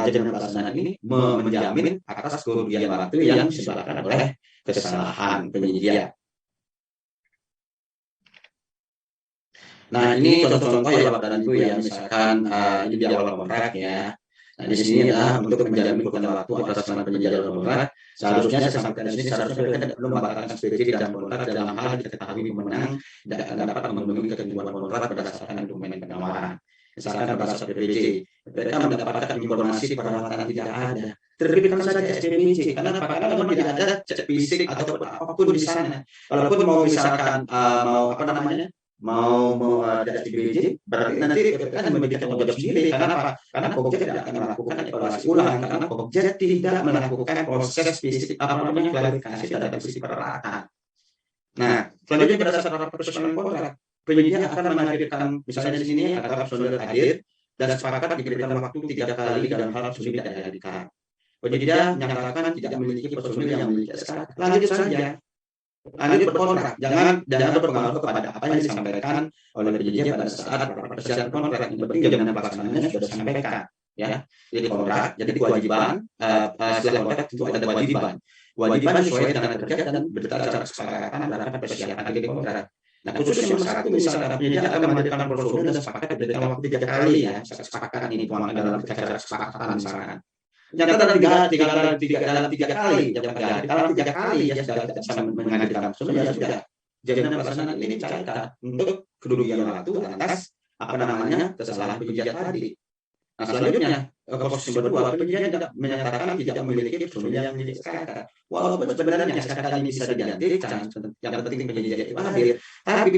jaminan pelaksanaan ini menjamin atas kerugian waktu yang disebabkan oleh kesalahan penyedia. Nah, ini contoh-contoh ya Bapak dan Ibu ya, misalkan ini di awal kontrak ya. Nah, di sini adalah untuk menjamin kerugian waktu atas kesalahan penyedia dalam kontrak. Seharusnya saya sampaikan di sini, seharusnya mereka tidak perlu membatalkan SPJ dalam kontrak dalam hal diketahui pemenang tidak akan dapat memenuhi ketentuan kontrak berdasarkan dokumen penawaran. Misalkan pada saat PPJ, mereka mendapatkan informasi peralatan tidak ada, terbitkan saja SPJ. Karena memang tidak ada cek fisik atau apapun di sana. Walaupun mau misalkan mau ada SPJ, berarti nanti PPK akan memberikan tanggung jawab sendiri. Karena apa? Karena Pokja tidak akan melakukan evaluasi ulang, karena Pokja tidak melakukan proses fisik klarifikasi terhadap fisik peralatan. Nah, selanjutnya berdasarkan penyusunan kontrak, penyedia akan menghadirkan, misalnya di sini agar personil hadir dan sepakat diberikan waktu 3 kali dalam hal personil tidak dihadirkan. Penyedia menyatakan tidak memiliki personil yang memiliki SK, lanjut saja. lanjut berkontrak. Jangan berpengaruh kepada apa yang disampaikan oleh penyedia pada saat persiapan kontrak. Yang penting jaminan pelaksanaannya sudah disampaikan, ya. Jadi kontrak, jadi kewajiban setelah kontrak itu ada kewajiban sesuai dengan kerja dan berdasarkan kesepakatan terhadap persiapan akhir kontrak. Nah, khusus nomor satu, misalkan penyedia akan menghadirkan prosedur dan sepakat diberikan waktu 3 kali, ya. Sepakat ini tuangkan dalam acara kesepakatan misalkan. Ternyata dalam tiga kali, dalam 3 kali ya sudah tidak bisa menghadirkan prosedur, ya sudah. Jaminan pelaksanaan ini cairkan untuk kerugian waktu atas kesalahan penyedia tadi. Nah, selanjutnya posisi kedua, penyedia tidak menyatakan tidak memiliki personil yang milik SKK. Walaupun sebenarnya SKK ini bisa digantikan, yang penting penyedia itu hadir. Tapi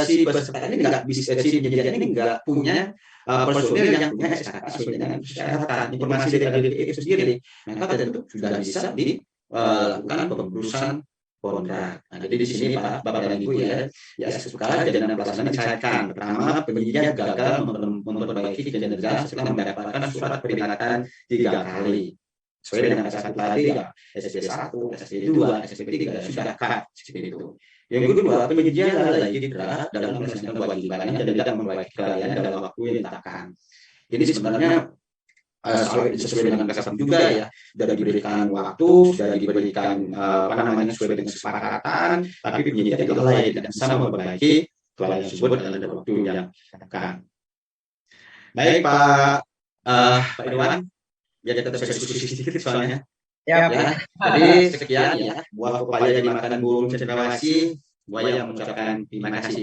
si peserta ini nggak bisa, si penyedia ini nggak punya personil yang punya SKK sesuai dengan persyaratan. Informasi dari DPI itu sendiri, maka tentu sudah bisa dilakukan pengurusan kontrak. Nah, jadi di sini Bapak dan Ibu, ya suka jaminan pelaksanaan dicairkan. Pertama, penyedia gagal memperbaiki kinerja setelah mendapatkan surat peringatan 3 kali. Sesuai dengan S1 tadi, ya SP1, SP2, SP3 sudah cut seperti itu. Yang kedua, penyedia lalai kinerja dalam melaksanakan kewajibannya dan tidak memperbaiki kelalaian dalam waktu yang ditetapkan. Ini sebenarnya sesuai dengan kesepakatan juga, ya. Sudah diberikan waktu, sudah diberikan sesuai dengan kesepakatan, tapi penyedia tidak lalai, tidak bisa memperbaiki kelalaian tersebut dalam waktu yang ditetapkan. Baik, Pak Irwan, biar kita bisa diskusi sedikit soalnya. Ya. Jadi sekian, ya, buah pepaya dimakan burung cendrawasih, buaya mengucapkan terima kasih.